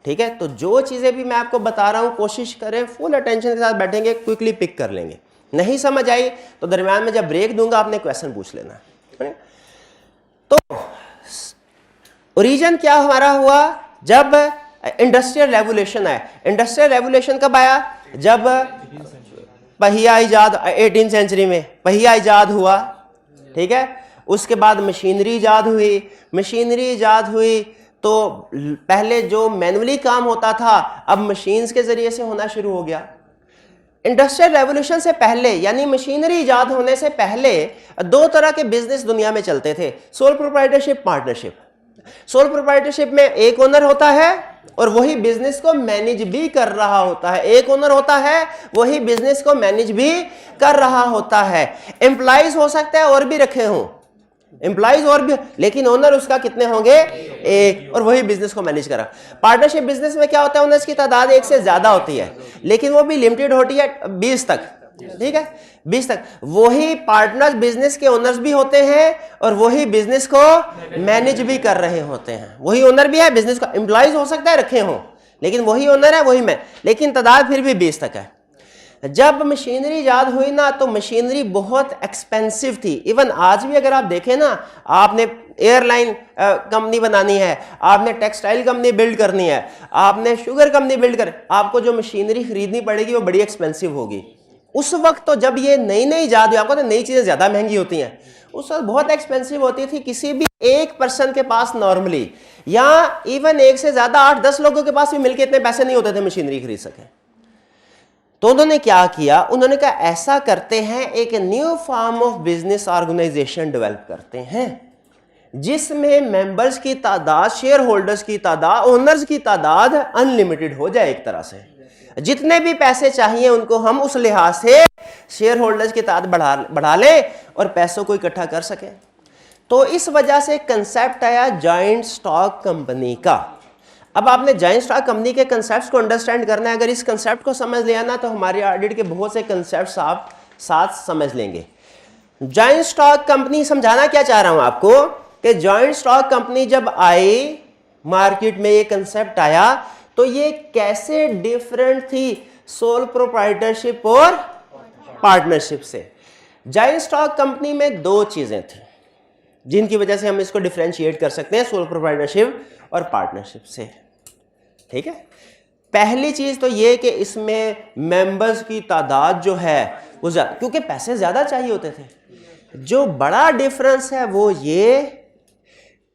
ठीक है? तो जो चीज़ें भी मैं आपको बता रहा हूँ कोशिश करें फुल अटेंशन के साथ बैठेंगे, क्विकली पिक कर लेंगे। नहीं समझ आई तो दरम्यान में जब ब्रेक दूंगा आपने क्वेश्चन पूछ लेना है। तो ओरिजिन क्या हमारा हुआ? जब इंडस्ट्रियल रेवोल्यूशन आया। इंडस्ट्रियल रेवोल्यूशन कब आया? जब पहिया इजाद, 18th सेंचुरी में पहिया इजाद हुआ, ठीक है? उसके बाद मशीनरी इजाद हुई। मशीनरी इजाद हुई तो पहले जो मैनुअली काम होता था अब मशीन्स के जरिए से होना शुरू हो गया। इंडस्ट्रियल रेवोल्यूशन से पहले, यानी मशीनरी इजाद होने से पहले, 2 तरह के बिजनेस दुनिया में चलते थे, sole proprietorship, partnership. Sole proprietorship में एक ओनर होता है और वही बिजनेस को मैनेज भी कर रहा होता है। एक ओनर होता है, वही बिजनेस को मैनेज भी कर रहा होता है। एम्प्लॉइज हो सकता है और भी रखे हों, एम्प्लॉइज और भी, लेकिन ओनर उसका कितने होंगे? एक, और वही बिजनेस को मैनेज करा। पार्टनरशिप बिजनेस में क्या होता है? ओनर्स की तादाद 1 से ज्यादा होती है, लेकिन वो भी लिमिटेड होती है 20 तक, ठीक है, 20 तक। वही पार्टनर्स बिजनेस के ओनर्स भी होते हैं और वही बिजनेस को मैनेज भी कर रहे होते हैं। वही ओनर भी है, बिजनेस का एम्प्लॉइज हो सकता है रखे हों, लेकिन वही ओनर है, वही मैं, लेकिन तादाद फिर भी 20 तक है। जब मशीनरी ईजाद हुई ना तो मशीनरी बहुत एक्सपेंसिव थी। इवन आज भी अगर आप देखें ना, आपने एयरलाइन कंपनी बनानी है, आपने टेक्सटाइल कंपनी बिल्ड करनी है, आपने शुगर कंपनी बिल्ड कर, आपको जो मशीनरी खरीदनी पड़ेगी वो बड़ी एक्सपेंसिव होगी। उस वक्त तो जब ये नई नई ईजाद हुई, आपको तो नई चीजें ज्यादा महंगी होती हैं, उस वक्त बहुत एक्सपेंसिव होती थी। किसी भी एक पर्सन के पास नॉर्मली, या इवन एक से ज्यादा 8-10 लोगों के पास भी मिलकर इतने पैसे नहीं होते थे मशीनरी खरीद सके। तो उन्होंने क्या किया, उन्होंने कहा ऐसा करते हैं, एक new form of business organisation develop करते हैं जिसमें मेंबर्स की तादाद, शेयर होल्डर्स की तादाद, ओनर्स की तादाद अनलिमिटेड हो जाए। एक तरह से जितने भी पैसे चाहिए उनको हम उस लिहाज से शेयर होल्डर्स की तादाद बढ़ा लें और पैसों को इकट्ठा कर सकें। तो इस वजह से कंसेप्ट आया जॉइंट स्टॉक कंपनी का। अब आपने जॉइंट स्टॉक कंपनी के कंसेप्ट्स को अंडरस्टैंड करना है। अगर इस कंसेप्ट को समझ लिया ना तो हमारे ऑडिट के बहुत से कंसेप्ट्स आप साथ समझ लेंगे। जॉइंट स्टॉक कंपनी समझाना क्या चाह रहा हूं आपको कि जॉइंट स्टॉक कंपनी जब आई मार्केट में, ये कंसेप्ट आया तो ये कैसे डिफरेंट थी सोल प्रोप्राइटरशिप और पार्टनरशिप से। जॉइंट स्टॉक कंपनी में दो चीजें थी जिनकी वजह से हम इसको डिफरेंशिएट कर सकते हैं सोल प्रोप्राइटरशिप और पार्टनरशिप से। ठीक है, पहली चीज तो ये कि इसमें मेंबर्स की तादाद जो है वो ज्यादा, क्योंकि पैसे ज्यादा चाहिए होते थे। जो बड़ा डिफरेंस है वो ये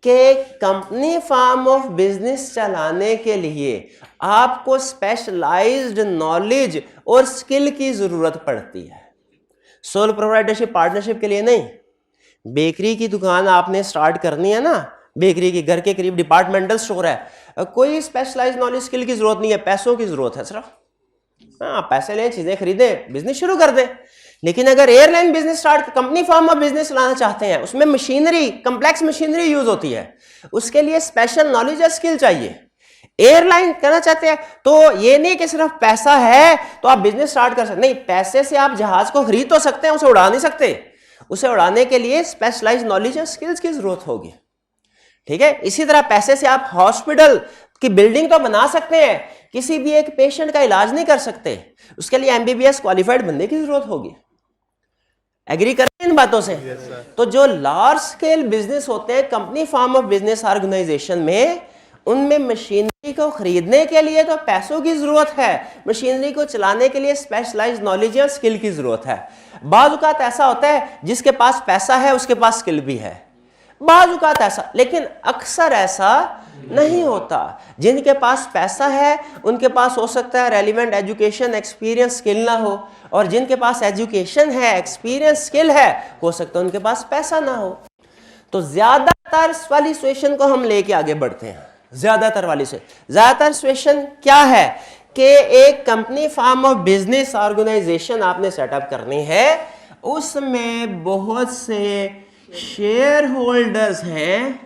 कि कंपनी फॉर्म ऑफ बिजनेस चलाने के लिए आपको स्पेशलाइज्ड नॉलेज और स्किल की जरूरत पड़ती है, सोल प्रोप्राइटरशिप पार्टनरशिप के लिए नहीं। बेकरी की दुकान आपने स्टार्ट करनी है ना, बेकरी की घर के करीब डिपार्टमेंटल स्टोर है, कोई स्पेशलाइज्ड नॉलेज स्किल की जरूरत नहीं है, पैसों की जरूरत है सिर्फ। हाँ, पैसे लें, चीजें खरीदें, बिजनेस शुरू कर दें। लेकिन अगर airline business start, company form of business लाना चाहते हैं, उसमें मशीनरी, कंप्लेक्स मशीनरी यूज होती है, उसके लिए स्पेशल नॉलेज या स्किल चाहिए। एयरलाइन करना चाहते हैं तो ये नहीं कि सिर्फ पैसा है तो आप बिजनेस स्टार्ट कर सकते, नहीं, पैसे से आप जहाज को खरीद तो सकते हैं, उसे उड़ा नहीं सकते। उसे उड़ाने के लिए स्पेशलाइज्ड नॉलेज या स्किल्स की जरूरत होगी। ठीक है, इसी तरह पैसे से आप हॉस्पिटल की बिल्डिंग तो बना सकते हैं, किसी भी एक पेशेंट का इलाज नहीं कर सकते, उसके लिए एमबीबीएस क्वालिफाइड बंदे की जरूरत होगी। एग्री करें इन बातों से? तो जो लार्ज स्केल बिजनेस होते हैं company form of business organisation में, उनमें मशीनरी को खरीदने के लिए तो पैसों की जरूरत है, मशीनरी को चलाने के लिए स्पेशलाइज्ड नॉलेज या स्किल की जरूरत है। बाज़ औक़ात ऐसा होता है जिसके पास पैसा है उसके पास स्किल भी है, बाज़ औक़ात ऐसा, लेकिन अक्सर ऐसा नहीं होता। जिनके पास पैसा है उनके पास हो सकता है रेलिवेंट एजुकेशन, एक्सपीरियंस, स्किल ना हो, और जिनके पास एजुकेशन है, एक्सपीरियंस, स्किल है, हो सकता है उनके पास पैसा ना हो। तो ज्यादातर वाली सिचुएशन को हम लेके आगे बढ़ते हैं। ज्यादातर वाली से ज्यादातर सिचुएशन क्या है कि एक company form of business organisation आपने सेटअप करनी है, उसमें बहुत से शेयर होल्डर्स हैं,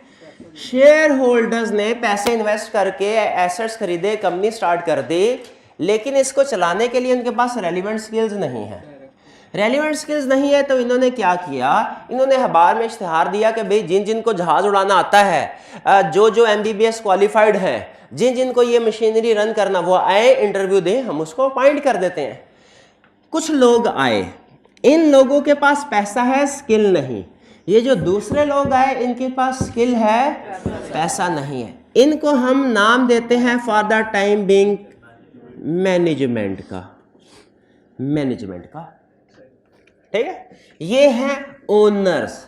शेयर होल्डर्स ने पैसे इन्वेस्ट करके एसेट्स खरीदे, कंपनी स्टार्ट कर दी, लेकिन इसको चलाने के लिए उनके पास रेलिवेंट स्किल्स नहीं है। रेलिवेंट स्किल्स नहीं है तो इन्होंने क्या किया, इन्होंने अखबार में इश्तिहार दिया कि भाई जिन जिनको जहाज उड़ाना आता है, जो जो एमबीबीएस क्वालिफाइड हैं, जिन जिनको ये मशीनरी रन करना, वो आए, इंटरव्यू दें, हम उसको अपॉइंट कर देते हैं। कुछ लोग आए, इन लोगों के पास पैसा है, स्किल नहीं। ये जो दूसरे लोग आए इनके पास स्किल है, पैसा नहीं है। इनको हम नाम देते हैं for the time being management का, मैनेजमेंट का। ठीक है, ये हैं ओनर्स,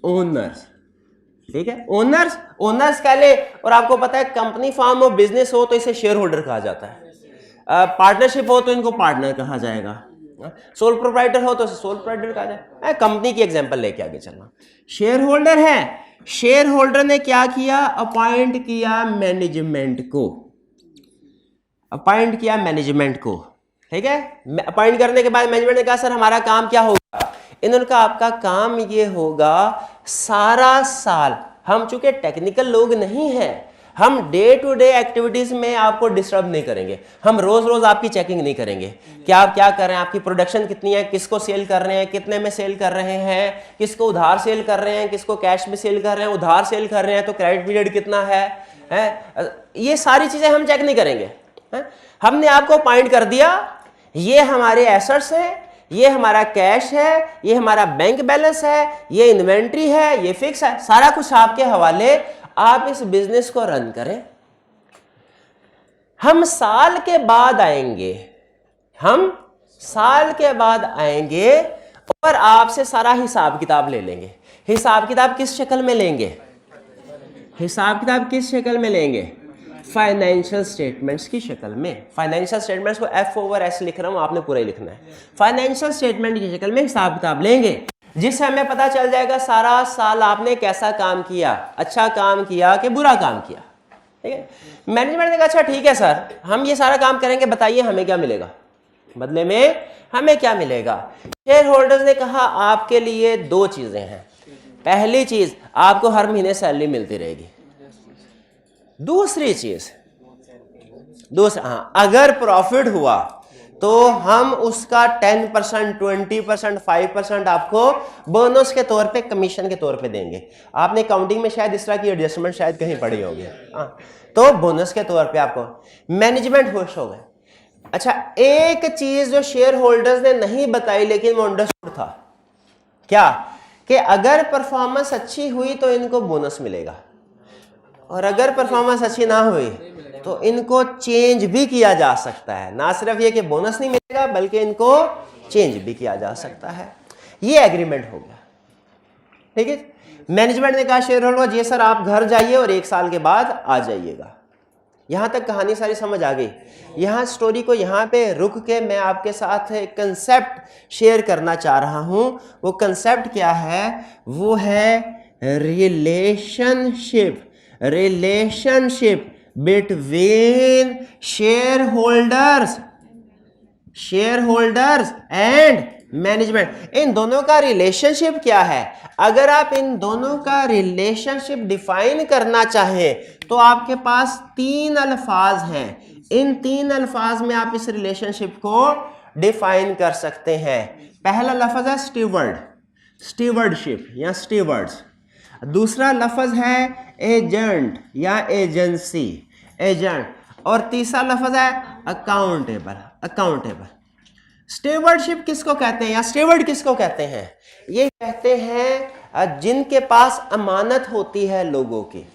ओनर्स। ठीक है, ओनर्स, ओनर्स कह ले। और आपको पता है कंपनी फॉर्म ऑफ बिजनेस हो तो इसे शेयर होल्डर कहा जाता है, पार्टनरशिप हो तो इनको पार्टनर कहा जाएगा, सोल प्रोप्राइटर हो तो सोल प्रोप्राइटर कहा जाए। कंपनी की एग्जांपल लेके आगे चलना। शेयर होल्डर है, शेयर होल्डर ने क्या किया, अपॉइंट किया मैनेजमेंट को, अपॉइंट किया मैनेजमेंट को। ठीक है, अपॉइंट करने के बाद मैनेजमेंट ने कहा सर हमारा काम क्या होगा, इन्होंने कहा आपका काम ये होगा सारा साल, हम चूंकि टेक्निकल लोग नहीं हैं, हम डे टू डे एक्टिविटीज में आपको डिस्टर्ब नहीं करेंगे, हम रोज रोज आपकी चेकिंग नहीं करेंगे कि आप क्या कर रहे हैं, आपकी प्रोडक्शन कितनी है, किसको सेल कर रहे हैं, कितने में सेल कर रहे हैं, किसको उधार सेल कर रहे हैं, किसको कैश में सेल कर रहे हैं, उधार सेल कर रहे हैं तो क्रेडिट पीरियड कितना है, ये सारी चीजें हम चेक नहीं करेंगे। हमने आपको पॉइंट कर दिया ये हमारे एसेट्स हैं, ये हमारा कैश है, ये हमारा बैंक बैलेंस है, ये इन्वेंट्री है, ये फिक्स है, सारा कुछ आपके हवाले, आप इस बिजनेस को रन करें। हम साल के बाद आएंगे, हम साल के बाद आएंगे और आपसे सारा हिसाब किताब ले लेंगे। हिसाब किताब किस शक्ल में लेंगे? हिसाब किताब किस शक्ल में लेंगे? फाइनेंशियल स्टेटमेंट्स की शक्ल में। फाइनेंशियल स्टेटमेंट्स को F/S लिख रहा हूं, आपने पूरा ही लिखना है। फाइनेंशियल स्टेटमेंट की शक्ल में हिसाब किताब लेंगे, जिससे हमें पता चल जाएगा सारा साल आपने कैसा काम किया, अच्छा काम किया कि बुरा काम किया। ठीक है, मैनेजमेंट ने कहा अच्छा ठीक है सर, हम ये सारा काम करेंगे, बताइए हमें क्या मिलेगा, बदले में हमें क्या मिलेगा। शेयर होल्डर्स ने कहा आपके लिए दो चीजें हैं। पहली चीज, आपको हर महीने सैलरी मिलती रहेगी। दूसरी चीज, अगर प्रॉफिट हुआ तो हम उसका 10%, 20%, 5% आपको बोनस के तौर पे, कमीशन के तौर पे देंगे। आपने काउंटिंग में शायद इस तरह की एडजस्टमेंट शायद कहीं पड़ी होगी। तो बोनस के तौर पे आपको, मैनेजमेंट खुश हो गए। अच्छा, एक चीज जो शेयर होल्डर्स ने नहीं बताई लेकिन वो अंडरस्टूड था, क्या? कि अगर परफॉर्मेंस अच्छी हुई तो इनको बोनस मिलेगा, और अगर परफॉर्मेंस अच्छी ना हुई तो इनको चेंज भी किया जा सकता है। ना सिर्फ ये कि बोनस नहीं मिलेगा बल्कि इनको चेंज भी किया जा सकता है। ये एग्रीमेंट हो गया। ठीक है, मैनेजमेंट ने कहा शेयर होल्डर जी सर आप घर जाइए और 1 साल के बाद आ जाइएगा। यहां तक कहानी सारी समझ आ गई। यहां स्टोरी को यहां पे रुक के मैं आपके साथ एक कंसेप्ट शेयर करना चाह रहा हूं। वो कंसेप्ट क्या है? वो है relationship between shareholders and management. इन दोनों का रिलेशनशिप क्या है? अगर आप इन दोनों का रिलेशनशिप डिफाइन करना चाहें तो आपके पास 3 अल्फाज हैं। इन 3 अल्फाज में आप इस रिलेशनशिप को डिफाइन कर सकते हैं। पहला लफ्ज है स्टीवर्डशिप या स्टीवर्ड्स। दूसरा लफ्ज है एजेंट या एजेंसी, एजेंट। और तीसरा लफ्ज है अकाउंटेबल। स्टीवर्डशिप किसको कहते हैं या स्टीवर्ड किसको कहते हैं? ये कहते हैं जिनके पास अमानत होती है लोगों की।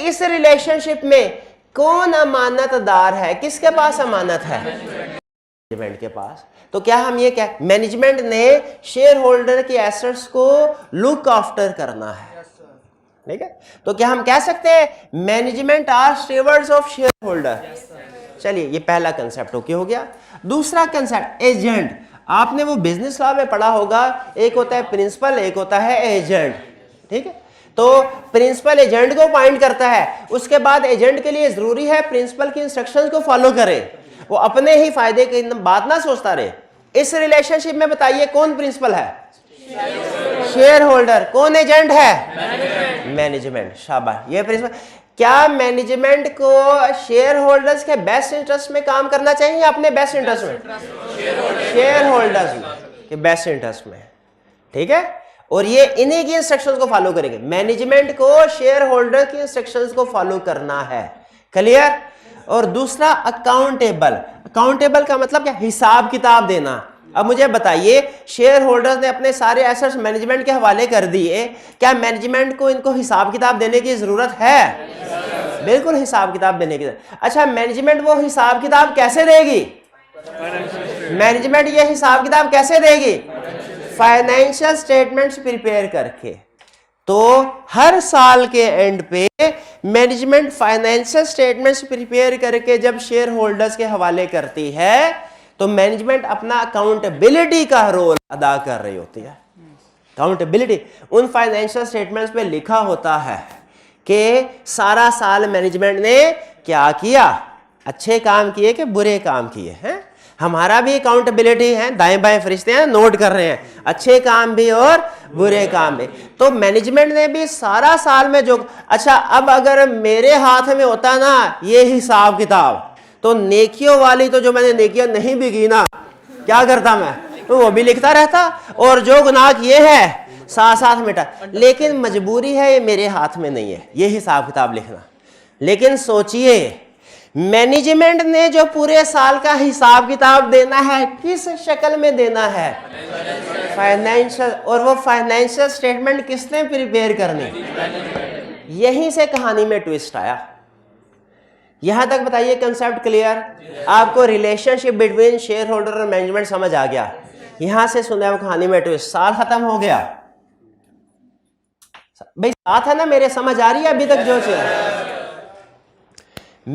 इस रिलेशनशिप में कौन अमानतदार है? किसके पास अमानत है? मैनेजमेंट के पास। तो क्या हम ये क्या, मैनेजमेंट ने शेयर होल्डर के एसेट्स को लुक आफ्टर करना है। ठीक है, तो क्या हम कह सकते हैं management are stewards of shareholder? चलिए, ये पहला कंसेप्ट ओके हो गया। दूसरा कंसेप्ट एजेंट। आपने वो बिजनेस लॉ में पढ़ा होगा, एक होता है प्रिंसिपल, एक होता है एजेंट। ठीक है, तो प्रिंसिपल एजेंट को अपॉइंट करता है, उसके बाद एजेंट के लिए जरूरी है प्रिंसिपल की इंस्ट्रक्शंस को फॉलो करे, वो अपने ही फायदे की बात ना सोचता रहे। इस रिलेशनशिप में बताइए कौन प्रिंसिपल है? Share holder. कौन एजेंट है? मैनेजमेंट। शाबाश, ये प्रिंसिपल। क्या मैनेजमेंट को शेयर होल्डर्स के बेस्ट इंटरेस्ट में काम करना चाहिए या अपने बेस्ट इंटरेस्ट में? शेयर होल्डर्स के बेस्ट इंटरेस्ट में। ठीक है, और ये इन्हीं की इंस्ट्रक्शंस को फॉलो करेंगे। मैनेजमेंट को शेयर होल्डर की इंस्ट्रक्शंस को फॉलो करना है। क्लियर? और दूसरा अकाउंटेबल का मतलब क्या? हिसाब किताब देना। अब मुझे बताइए, शेयर होल्डर्स ने अपने सारे एसेट्स मैनेजमेंट के हवाले कर दिए, क्या मैनेजमेंट को इनको हिसाब किताब देने की जरूरत है? बिल्कुल हिसाब किताब देने की। अच्छा, मैनेजमेंट वो हिसाब किताब कैसे देगी? मैनेजमेंट ये हिसाब किताब कैसे देगी? फाइनेंशियल स्टेटमेंट्स प्रिपेयर करके। तो हर साल के एंड पे मैनेजमेंट फाइनेंशियल स्टेटमेंट्स प्रिपेयर करके जब शेयर होल्डर्स के हवाले करती है तो मैनेजमेंट अपना अकाउंटेबिलिटी का रोल अदा कर रही होती है। अकाउंटेबिलिटी, उन फाइनेंशियल स्टेटमेंट्स पे लिखा होता है कि सारा साल मैनेजमेंट ने क्या किया, अच्छे काम किए कि बुरे काम किए हैं। हमारा भी अकाउंटेबिलिटी है, दाएं बाएं फरिश्ते हैं नोट कर रहे हैं, अच्छे काम भी और बुरे काम भी। तो मैनेजमेंट ने भी सारा साल में जो, अच्छा अब अगर मेरे हाथ में होता ना ये हिसाब किताब, तो नेकियों वाली तो जो मैंने नेकियां नहीं भी की ना, क्या करता मैं, तो वो भी लिखता रहता, और जो गुनाह किए हैं साथ साथ मिटा। लेकिन मजबूरी है, ये मेरे हाथ में नहीं है ये हिसाब किताब लिखना। लेकिन सोचिए मैनेजमेंट ने जो पूरे साल का हिसाब किताब देना है किस शक्ल में देना है, फाइनेंशियल, और वो फाइनेंशियल स्टेटमेंट किसने प्रिपेयर करनी, यहीं से कहानी में ट्विस्ट आया। यहां तक बताइए कंसेप्ट क्लियर, आपको रिलेशनशिप बिटवीन शेयर होल्डर और मैनेजमेंट समझ आ गया। यहां से सुने वो कहानी में ट्विस्ट, साल खत्म हो गया भाई, साथ है ना मेरे, समझ आ रही है अभी तक जो चीज,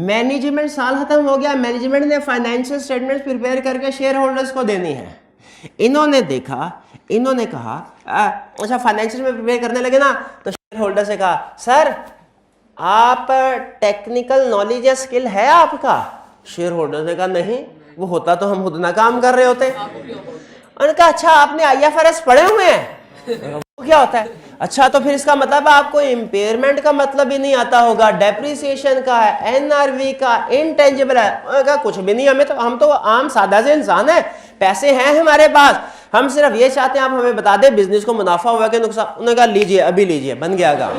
मैनेजमेंट साल खत्म हो गया, मैनेजमेंट ने फाइनेंशियल स्टेटमेंट प्रिपेयर करके शेयर होल्डर्स को देनी है। इन्होंने देखा, इन्होंने कहा अच्छा फाइनेंशियल में प्रिपेयर करने लगे ना, तो शेयर होल्डर से कहा सर आप टेक्निकल नॉलेज या स्किल है आपका, शेयर होल्डर ने कहा नहीं, वो होता तो हम खुद ना काम कर रहे होते। उन्होंने कहा अच्छा आपने IFRS पढ़े हुए हैं, वो क्या होता है, अच्छा तो फिर इसका मतलब आपको इम्पेयरमेंट का मतलब ही नहीं आता होगा, डेप्रिसिएशन का है, NRV का, इंटेंजिबल है, कहा कुछ भी नहीं, हमें तो, हम तो आम सादा से इंसान है, पैसे हैं हमारे पास, हम सिर्फ ये चाहते हैं आप हमें बता दें बिजनेस को मुनाफा हुआ कि नुकसान। उन्होंने कहा लीजिए अभी लीजिए, बन गया काम।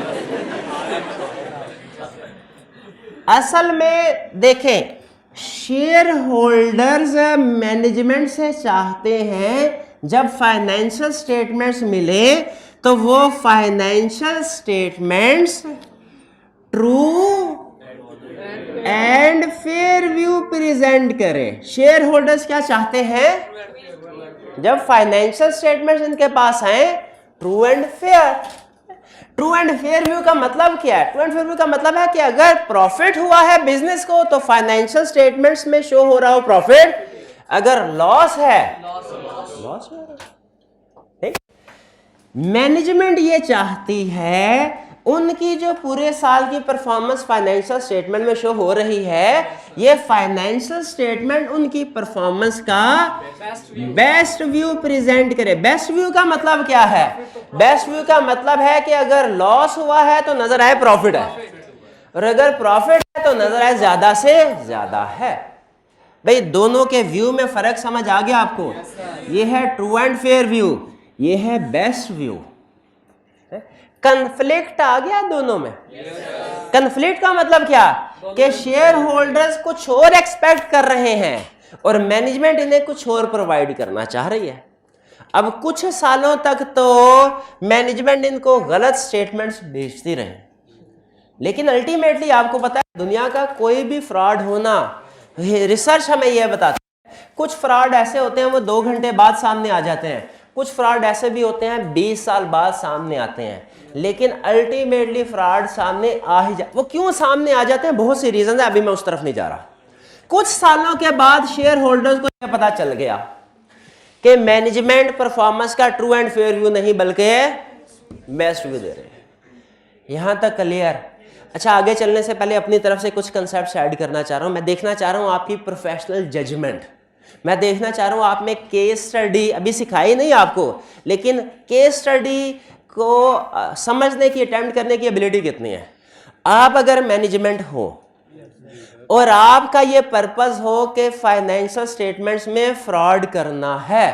असल में देखें शेयर होल्डर्स मैनेजमेंट से चाहते हैं जब फाइनेंशियल स्टेटमेंट्स मिले तो वो financial statements true and fair view present करें। शेयर होल्डर्स क्या चाहते हैं, जब फाइनेंशियल स्टेटमेंट्स इनके पास आए true and fair. True and fair view का मतलब क्या है, ट्रू एंड फेयर व्यू का मतलब है कि अगर प्रॉफिट हुआ है बिजनेस को तो फाइनेंशियल स्टेटमेंट्स में शो हो रहा हो प्रॉफिट, अगर लॉस है लॉस हो रहा है। ठीक, मैनेजमेंट ये चाहती है उनकी जो पूरे साल की परफॉर्मेंस फाइनेंशियल स्टेटमेंट में शो हो रही है, ये फाइनेंशियल स्टेटमेंट उनकी परफॉर्मेंस का बेस्ट व्यू प्रेजेंट करे। बेस्ट व्यू का मतलब क्या है, बेस्ट व्यू का मतलब है कि अगर लॉस हुआ है तो नजर आए प्रॉफिट है, और अगर प्रॉफिट है तो नजर आए ज्यादा से ज्यादा है। भाई दोनों के व्यू में फर्क समझ आ गया आपको, ये है ट्रू एंड फेयर व्यू, ये है बेस्ट व्यू। कन्फ्लिक्ट आ गया दोनों में। कन्फ्लिक्ट का मतलब क्या कि शेयर होल्डर्स कुछ और एक्सपेक्ट कर रहे हैं और मैनेजमेंट इन्हें कुछ और प्रोवाइड करना चाह रही है। अब कुछ सालों तक तो मैनेजमेंट इनको गलत स्टेटमेंट्स भेजती रहे, लेकिन अल्टीमेटली आपको पता है दुनिया का कोई भी फ्रॉड होना, रिसर्च हमें यह बताता है, कुछ फ्रॉड ऐसे होते हैं वो 2 घंटे बाद सामने आ जाते हैं, कुछ फ्रॉड ऐसे भी होते हैं 20 साल बाद सामने आते हैं, लेकिन अल्टीमेटली फ्रॉड सामने आ ही वो क्यों सामने आ जाते हैं, बहुत सी रीजन है, अभी मैं उस तरफ नहीं जा रहा। कुछ सालों के बाद शेयर होल्डर्स को यह पता चल गया कि मैनेजमेंट परफॉर्मेंस का ट्रू एंड फेयर व्यू नहीं बल्कि बेस्ट व्यू दे रहे हैं। यहां तक क्लियर। अच्छा आगे चलने से पहले अपनी तरफ से कुछ कंसेप्ट ऐड करना चाह रहा हूं। मैं देखना चाह रहा हूं आपकी प्रोफेशनल जजमेंट, मैं देखना चाह रहा हूं आप में केस स्टडी, अभी सिखाई नहीं आपको, लेकिन केस स्टडी को समझने की, अटेम्प्ट करने की एबिलिटी कितनी है। आप अगर मैनेजमेंट हो और आपका ये पर्पस हो कि फाइनेंशियल स्टेटमेंट्स में फ्रॉड करना है,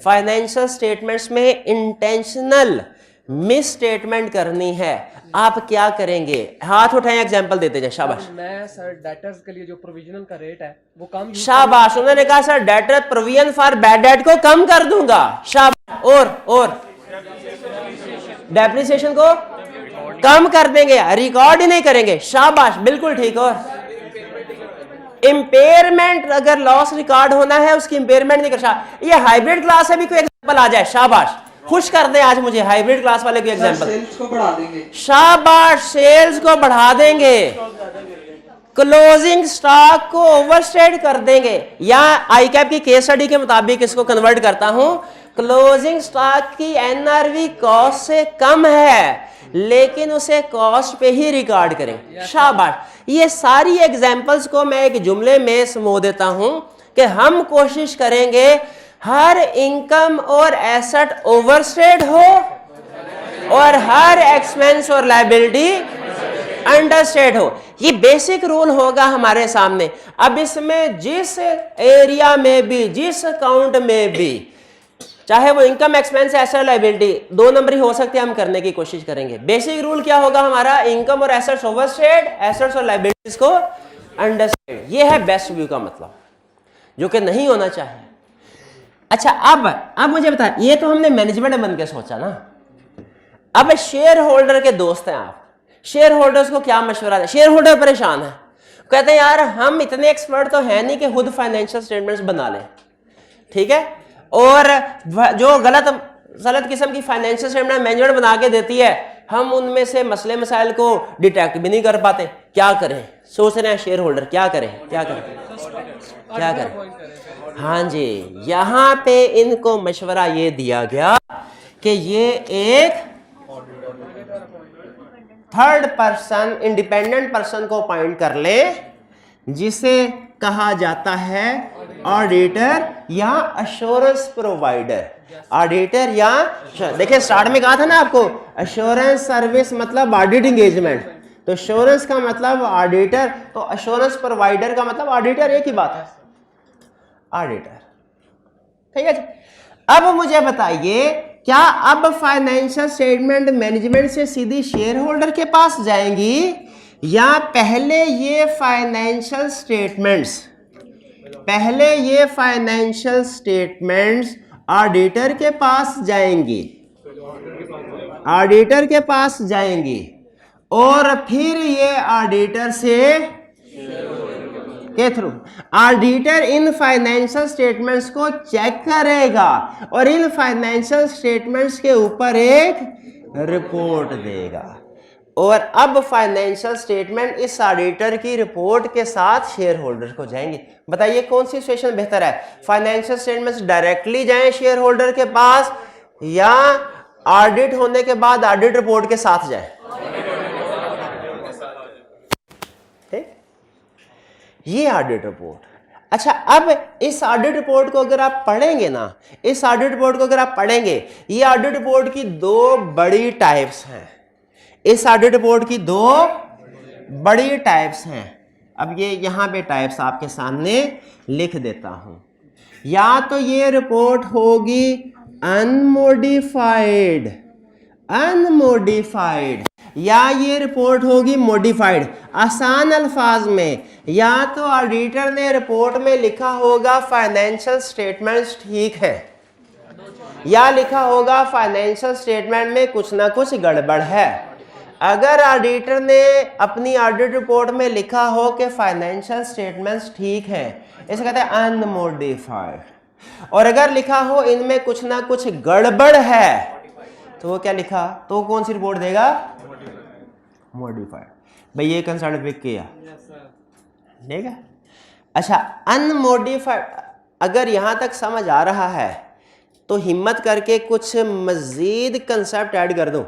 फाइनेंशियल स्टेटमेंट्स में इंटेंशनल मिस स्टेटमेंट करनी है, आप क्या करेंगे? हाथ उठाएं, एग्जांपल देते जाए। शाबाश। मैं सर डेटर्स के लिए जो प्रोविजनल का रेट है वो कम। शाबाश। उन्होंने कहा sir debtor provision for bad debt को कम कर दूंगा। शाबाश। और डेप्रिसिएशन को कम कर देंगे, रिकॉर्ड ही नहीं करेंगे। शाबाश, बिल्कुल ठीक। और इंपेयरमेंट, अगर लॉस रिकॉर्ड होना है उसकी इंपेयरमेंट नहीं कर। ये हाइब्रिड क्लास है, भी कोई एग्जांपल आ जाए। शाबाश, खुश कर दे आज मुझे हाइब्रिड क्लास वाले कोई एग्जांपल। सेल्स को बढ़ा देंगे। शाबाश, सेल्स को बढ़ा देंगे, क्लोजिंग स्टॉक को ओवरस्टेट कर देंगे, या आईकैप की केस स्टडी के मुताबिक इसको कन्वर्ट करता हूं, क्लोजिंग स्टॉक की एनआरवी कॉस्ट से कम है लेकिन उसे कॉस्ट पे ही रिकॉर्ड करें। शाबाश। ये सारी एग्जांपल्स को मैं एक जुमले में समो देता हूं कि हम कोशिश करेंगे हर इनकम और एसेट ओवरस्टेट हो और हर एक्सपेंस और लायबिलिटी अंडरस्टेट हो। ये बेसिक रूल होगा हमारे सामने। अब इसमें जिस एरिया में भी, जिस अकाउंट में भी, चाहे वो इनकम, एक्सपेंस, एसेट, लायबिलिटी, 2 नंबरी हो सकते हैं, हम करने की कोशिश करेंगे। बेसिक रूल क्या होगा हमारा? इनकम और एसेट्स ओवरस्टेट, एसेट्स और लायबिलिटीज को अंडरस्टेट। ये है बेस्ट व्यू का मतलब, जो कि नहीं होना चाहिए। अच्छा, अब मुझे बता, ये तो हमने मैनेजमेंट बन के सोचा ना। अब शेयर होल्डर के दोस्त हैं आप, शेयर होल्डर्स को क्या मशवरा दें? शेयर होल्डर परेशान है, कहते हैं यार हम इतने एक्सपर्ट तो है नहीं कि खुद फाइनेंशियल स्टेटमेंट्स बना लें, ठीक है, और जो गलत किस्म की फाइनेंशियल स्टेटमेंट मैनेजमेंट बना के देती है, हम उनमें से मसले मसाइल को डिटेक्ट भी नहीं कर पाते। क्या करें? सोच रहे हैं शेयर होल्डर, क्या करें? हाँ जी, यहां पे इनको मशवरा ये दिया गया कि ये एक थर्ड पर्सन, इंडिपेंडेंट पर्सन को अपॉइंट कर ले, जिसे कहा जाता है ऑडिटर या अश्योरेंस प्रोवाइडर। ऑडिटर या, देखिए स्टार्ट में कहा था ना आपको, अश्योरेंस सर्विस मतलब ऑडिट एंगेजमेंट, तो अश्योरेंस का मतलब ऑडिटर, तो अश्योरेंस प्रोवाइडर का मतलब ऑडिटर, एक ही बात है, ऑडिटर। ठीक है जी। अब मुझे बताइए, क्या अब फाइनेंशियल स्टेटमेंट मैनेजमेंट से सीधी शेयर होल्डर के पास जाएंगी, या पहले ये फाइनेंशियल स्टेटमेंट्स ऑडिटर के पास जाएंगी, ऑडिटर के पास जाएंगी, और फिर ये ऑडिटर से के through auditor in financial statements को चेक करेगा और इन फाइनेंशियल स्टेटमेंट्स के ऊपर एक रिपोर्ट देगा। और अब फाइनेंशियल स्टेटमेंट इस ऑडिटर की रिपोर्ट के साथ शेयर होल्डर को जाएंगे। बताइए कौन सी सिचुएशन बेहतर है? फाइनेंशियल स्टेटमेंट्स डायरेक्टली जाएं शेयर होल्डर के पास, या ऑडिट होने के बाद ऑडिट रिपोर्ट के साथ जाएं? ये ऑडिट रिपोर्ट। अच्छा, अब इस ऑडिट रिपोर्ट को अगर आप पढ़ेंगे ना, इस ऑडिट रिपोर्ट को अगर आप पढ़ेंगे, ये ऑडिट रिपोर्ट की 2 बड़ी टाइप्स हैं। इस ऑडिट रिपोर्ट की 2 बड़ी टाइप्स हैं। अब ये यहां पे टाइप्स आपके सामने लिख देता हूं। या तो ये रिपोर्ट होगी अनमोडिफाइड, या ये रिपोर्ट होगी मॉडिफाइड। आसान अल्फाज में, या तो ऑडिटर ने रिपोर्ट में लिखा होगा फाइनेंशियल स्टेटमेंट्स ठीक है, या लिखा होगा फाइनेंशियल स्टेटमेंट में कुछ ना कुछ गड़बड़ है। अगर ऑडिटर ने अपनी ऑडिट रिपोर्ट में लिखा हो कि फाइनेंशियल स्टेटमेंट्स ठीक है, इसे कहते हैं अनमोडिफाइड, और अगर लिखा हो इनमें कुछ ना कुछ गड़बड़ है, तो वो क्या लिखा? तो कौन सी रिपोर्ट देगा? मॉडिफाइड। भाई ये कंसेप्ट पिक किया, ठीक है। अच्छा, अनमोडिफाइड, अगर यहां तक समझ आ रहा है तो हिम्मत करके कुछ मजीद कंसेप्ट ऐड कर दूं,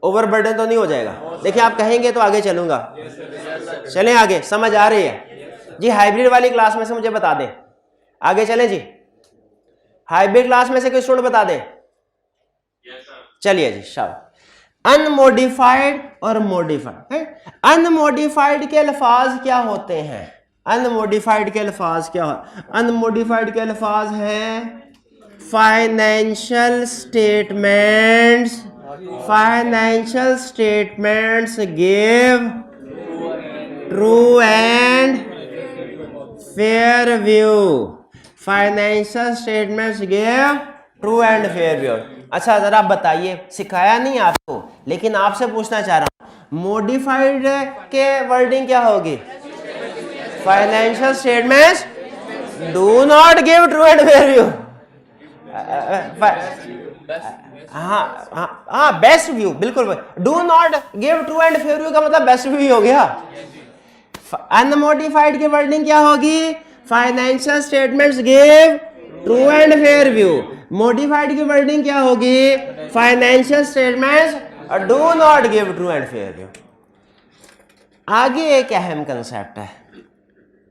ओवरबर्डन तो नहीं हो जाएगा? देखिए आप कहेंगे तो आगे चलूंगा, चलें आगे, समझ आ रही है जी? हाइब्रिड वाली क्लास में से मुझे बता दें, आगे चलें जी। हाइब्रिड क्लास में से कोई स्टूडेंट बता दें? चलिए जी, शाबाश। अनमोडिफाइड और मॉडिफाइड। अनमोडिफाइड के अल्फाज क्या होते हैं? अनमोडिफाइड के अल्फाज क्या हो? अनमोडिफाइड के अल्फाज हैं financial statements give true and fair view. Financial statements give true and fair view. अच्छा, जरा बताइए, सिखाया नहीं आपको, लेकिन आपसे पूछना चाह रहा हूं, मॉडिफाइड के वर्डिंग क्या होगी? Financial statements do not give true and fair view. हाँ, बेस्ट व्यू, बिल्कुल। Do not give true and fair view का मतलब बेस्ट व्यू हो गया। अनमोडिफाइड की वर्डिंग क्या होगी? Financial statements give true and fair view. Modified की वर्डिंग क्या होगी? Financial statements do not give true and fair view. आगे एक अहम कंसेप्ट है,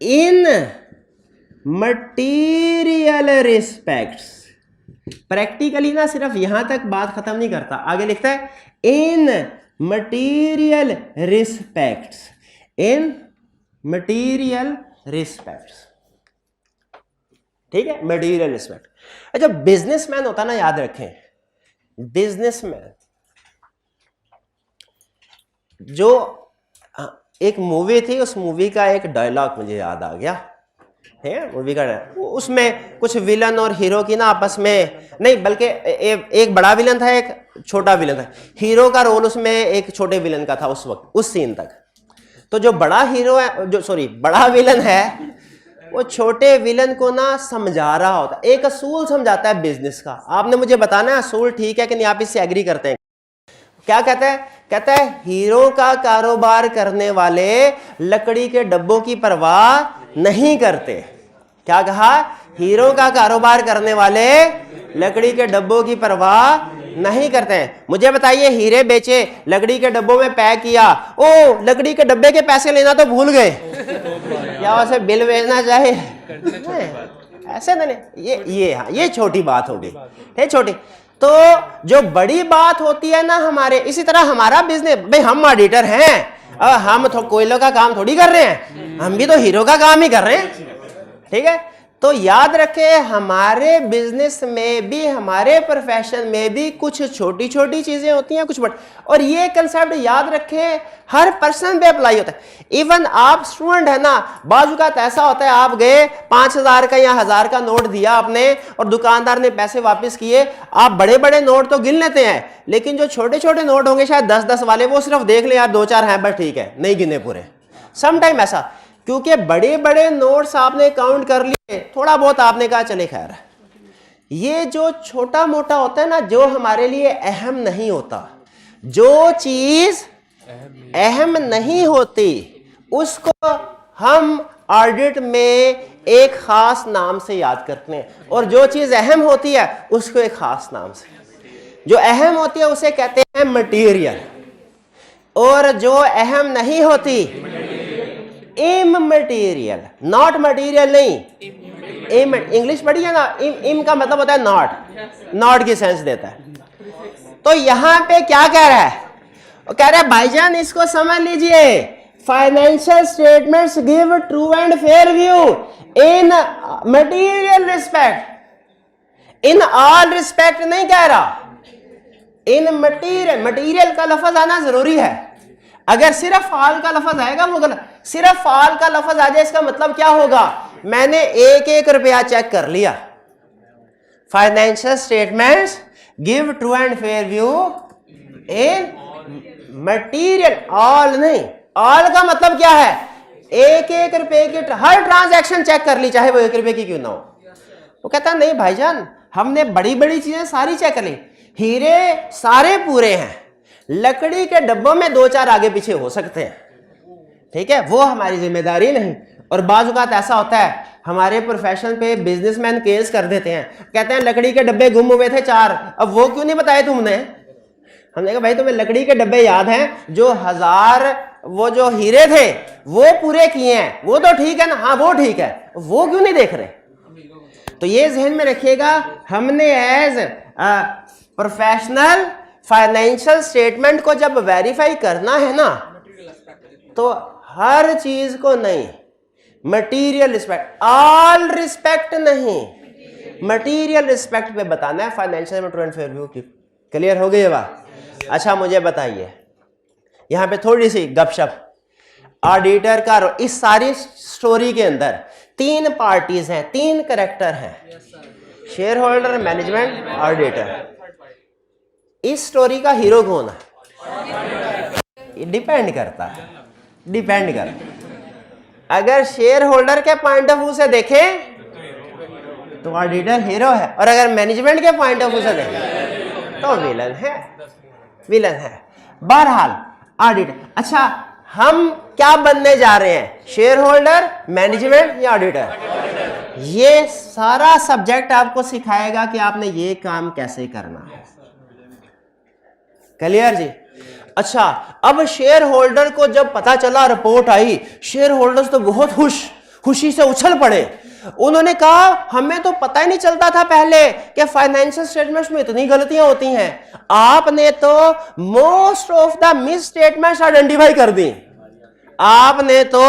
इन मटीरियल रिस्पेक्ट्स। प्रैक्टिकली ना सिर्फ यहां तक बात खत्म नहीं करता, आगे लिखता है इन मटीरियल रिस्पेक्ट्स, इन मटीरियल रिस्पेक्ट्स। ठीक है, मटीरियल रिस्पेक्ट। अच्छा, बिजनेसमैन होता ना, याद रखें, बिजनेसमैन जो एक मूवी थी, उस मूवी का एक डायलॉग मुझे याद आ गया है, मूवी का उसमें कुछ विलन और हीरो की ना आपस में नहीं, बल्कि एक बड़ा विलन था, एक छोटा विलन था। हीरो का रोल उसमें एक छोटे विलन का था उस वक्त, उस सीन तक। तो जो बड़ा हीरो है, जो सॉरी बड़ा विलन है, वो छोटे विलन को ना समझा रहा होता, एक असूल समझाता है बिजनेस का। आपने मुझे बताना है असूल ठीक है कि नहीं, आप इससे एग्री करते हैं? क्या कहता है? कहता है हीरो का कारोबार करने वाले लकड़ी के डब्बों की परवाह नहीं करते। क्या कहा? हीरो का कारोबार करने वाले लकड़ी के डब्बों की परवाह नहीं करते हैं। मुझे बताइए, हीरे बेचे, लकड़ी के डब्बों में पैक किया, ओ लकड़ी के डब्बे के पैसे लेना तो भूल गए, क्या उसे बिल भेजना चाहिए? ऐसे नहीं, ये छोटी बात होगी, है छोटी। तो जो बड़ी बात होती है ना हमारे, इसी तरह हमारा बिजनेस, भाई हम ऑडिटर हैं, हम तो कोयलों का काम थोड़ी कर रहे हैं, हम भी तो हीरो का काम ही कर रहे हैं। ठीक है, तो याद रखें हमारे बिजनेस में भी, हमारे प्रोफेशन में भी कुछ छोटी छोटी चीजें होती हैं, कुछ बड़ी। और ये कंसेप्ट याद रखें हर पर्सन पे अप्लाई होता है। इवन आप स्टूडेंट है ना, बाजू का ऐसा होता है, आप गए 5,000 का या 1,000 का नोट दिया आपने और दुकानदार ने पैसे वापस किए। आप बड़े बड़े नोट तो गिन लेते हैं, लेकिन जो छोटे छोटे नोट होंगे शायद 10-10 वाले, वो सिर्फ देख ले यार 2-4 हैं बस, ठीक है, नहीं गिने पूरे। सम टाइम ऐसा, क्योंकि बड़े बड़े नोट्स आपने काउंट कर लिए, थोड़ा बहुत आपने कहा चले खैर। ये जो छोटा मोटा होता है ना, जो हमारे लिए अहम नहीं होता, जो चीज अहम नहीं होती, उसको हम ऑडिट में एक खास नाम से याद करते हैं, और जो चीज अहम होती है उसको एक खास नाम से। जो अहम होती है उसे कहते हैं मटीरियल, और जो अहम नहीं होती इममटीरियल। नॉट मटीरियल नहीं, इम, इंग्लिश पढ़ी है ना, इम का मतलब होता है नॉट, नॉट की सेंस देता है। तो यहां पे क्या कह रहा है? वो कह रहा है भाईजान इसको समझ लीजिए, financial statements give true and fair view in material respect. In all respect नहीं कह रहा, इन मटीरियल। मटीरियल का लफ्ज आना जरूरी है। अगर सिर्फ ऑल का लफ्ज आएगा वो गलत। सिर्फ ऑल का लफ्ज आ जाए इसका मतलब क्या होगा? मैंने 1-1 रुपया चेक कर लिया। Financial statements give true and fair view in material, all नहीं। ऑल का मतलब क्या है? 1-1 रुपए की हर ट्रांजैक्शन चेक कर ली, चाहे वो 1 रुपए की क्यों ना हो। वो कहता नहीं भाईजान, हमने बड़ी बड़ी चीजें सारी चेक कर ली, हीरे सारे पूरे हैं, लकड़ी के डब्बों में 2-4 आगे पीछे हो सकते हैं, ठीक है, वो हमारी जिम्मेदारी नहीं। और बाज़ औक़ात ऐसा होता है हमारे प्रोफेशन पे बिजनेसमैन केस कर देते हैं, कहते हैं लकड़ी के डब्बे गुम हुए थे 4, अब वो क्यों नहीं बताए तुमने? हमने कहा भाई तुम्हें लकड़ी के डब्बे याद हैं, जो 1000 वो जो हीरे थे वो पूरे किए हैं, वो तो ठीक है ना, हाँ वो ठीक है, वो क्यों नहीं देख रहे? तो ये जहन में रखिएगा, हमने एज प्रोफेशनल फाइनेंशियल स्टेटमेंट को जब वेरीफाई करना है ना, तो हर चीज को नहीं, मटीरियल रिस्पेक्ट, ऑल रिस्पेक्ट नहीं, मटीरियल रिस्पेक्ट पे बताना है फाइनेंशियल में फेयर व्यू की। क्लियर हो गई ये बात? अच्छा मुझे बताइए, यहां पे थोड़ी सी गपशप। ऑडिटर का इस सारी स्टोरी के अंदर 3 पार्टीज हैं, 3 कैरेक्टर हैं, शेयर होल्डर, मैनेजमेंट, ऑडिटर। इस स्टोरी का हीरो कौन है? डिपेंड करता है, डिपेंड करता है। अगर शेयर होल्डर के पॉइंट ऑफ व्यू से देखें तो ऑडिटर हीरो है, और अगर मैनेजमेंट के पॉइंट ऑफ व्यू से देखें तो विलन है, विलन है। बहरहाल ऑडिटर। अच्छा हम क्या बनने जा रहे हैं? शेयर होल्डर, मैनेजमेंट या ऑडिटर? ये सारा सब्जेक्ट आपको सिखाएगा कि आपने ये काम कैसे करना है। क्लियर जी? अच्छा अब शेयर होल्डर को जब पता चला, रिपोर्ट आई, शेयर होल्डर्स तो बहुत खुशी से उछल पड़े, उन्होंने कहा हमें तो पता ही नहीं चलता था पहले कि फाइनेंशियल स्टेटमेंट्स में इतनी गलतियां होती हैं। आपने तो most of the miss statements identify कर दी। आपने तो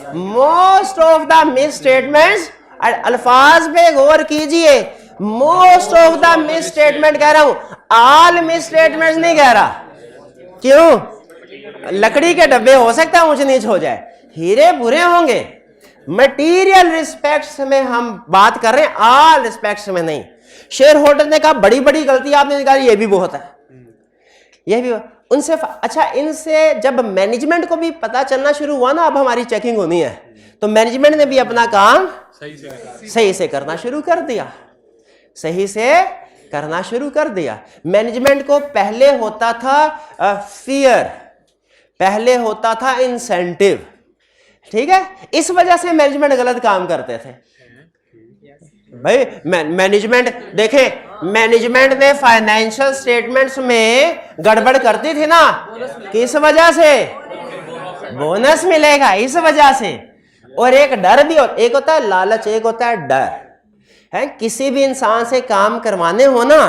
most of the miss statements, अल्फाज पे गौर कीजिए, most of the miss statement कह रहा हूं, ऑल मिस स्टेटमेंट्स नहीं कह रहा। क्यों? लकड़ी के डब्बे हो सकता है ऊंच नीच हो जाए, हीरे बुरे होंगे। मटीरियल रिस्पेक्ट्स में हम बात कर रहे हैं, ऑल रिस्पेक्ट्स में नहीं। शेयर होल्डर ने कहा बड़ी बड़ी गलती आपने निकाली, ये भी बहुत है, ये भी उनसे अच्छा। इनसे जब मैनेजमेंट को भी पता चलना शुरू हुआ ना अब हमारी चेकिंग होनी है, तो मैनेजमेंट ने भी अपना काम सही से करना शुरू कर दिया, सही से करना शुरू कर दिया। मैनेजमेंट को पहले होता था फियर, पहले होता था इंसेंटिव, ठीक है, इस वजह से मैनेजमेंट गलत काम करते थे। भाई मैनेजमेंट देखें, मैनेजमेंट ने फाइनेंशियल स्टेटमेंट्स में गड़बड़ करती थी ना, किस वजह से? बोनस मिलेगा, इस वजह से। और एक डर भी होता, एक होता है लालच, एक होता है डर, है। किसी भी इंसान से काम करवाने हो ना,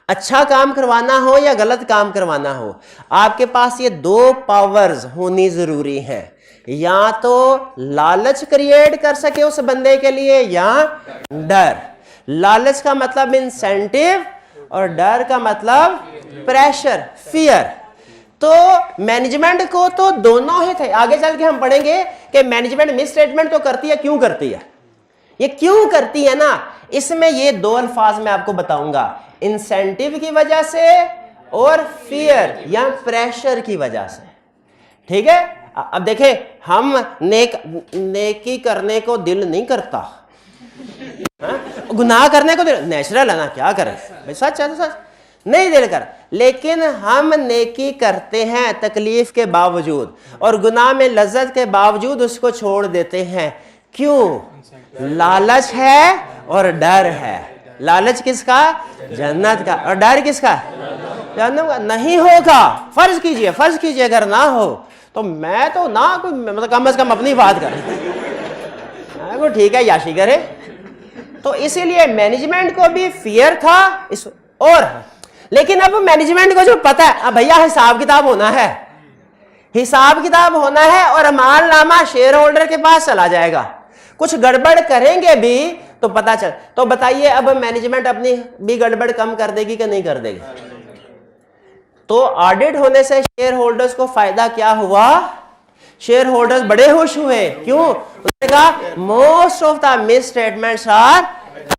अच्छा काम करवाना हो या गलत काम करवाना हो, आपके पास ये दो पावर्स होनी जरूरी है। या तो लालच क्रिएट कर सके उस बंदे के लिए, या डर। लालच का मतलब इंसेंटिव और डर का मतलब प्रेशर, फियर। तो मैनेजमेंट को तो दोनों ही थे। आगे चल के हम पढ़ेंगे कि मैनेजमेंट मिस स्टेटमेंट तो करती है, क्यों करती है, ये क्यों करती है ना, इसमें ये दो अल्फाज मैं आपको बताऊंगा, इंसेंटिव की वजह से और फियर या प्रेशर की वजह से, ठीक है। अब देखें, हम नेकी करने को दिल नहीं करता, गुनाह करने को दिल नेचुरल है ना, क्या करें भाई, सच है तो सच, नहीं दिल कर, लेकिन हम नेकी करते हैं तकलीफ के बावजूद, और गुनाह में लज्जत के बावजूद उसको छोड़ देते हैं। क्यों? लालच है और डर है। लालच किसका? जन्नत का। और डर किसका? जहन्नम का। नहीं होगा, फर्ज कीजिए अगर ना हो तो मैं तो ना कोई, मतलब कम से कम अपनी बात करें, वो ठीक है याशी करे। तो इसीलिए मैनेजमेंट को भी फियर था इस, और लेकिन अब मैनेजमेंट को जो पता है, अब भैया हिसाब किताब होना है, हिसाब किताब होना है, और मालनामा शेयर होल्डर के पास चला जाएगा। कुछ गड़बड़ करेंगे भी तो पता चल, तो बताइए अब मैनेजमेंट अपनी भी गड़बड़ कम कर देगी कि नहीं कर देगी? तो ऑडिट होने से शेयर होल्डर्स को फायदा क्या हुआ? शेयर होल्डर्स बड़े खुश हुए। क्यों? उसने कहा most of the misstatements are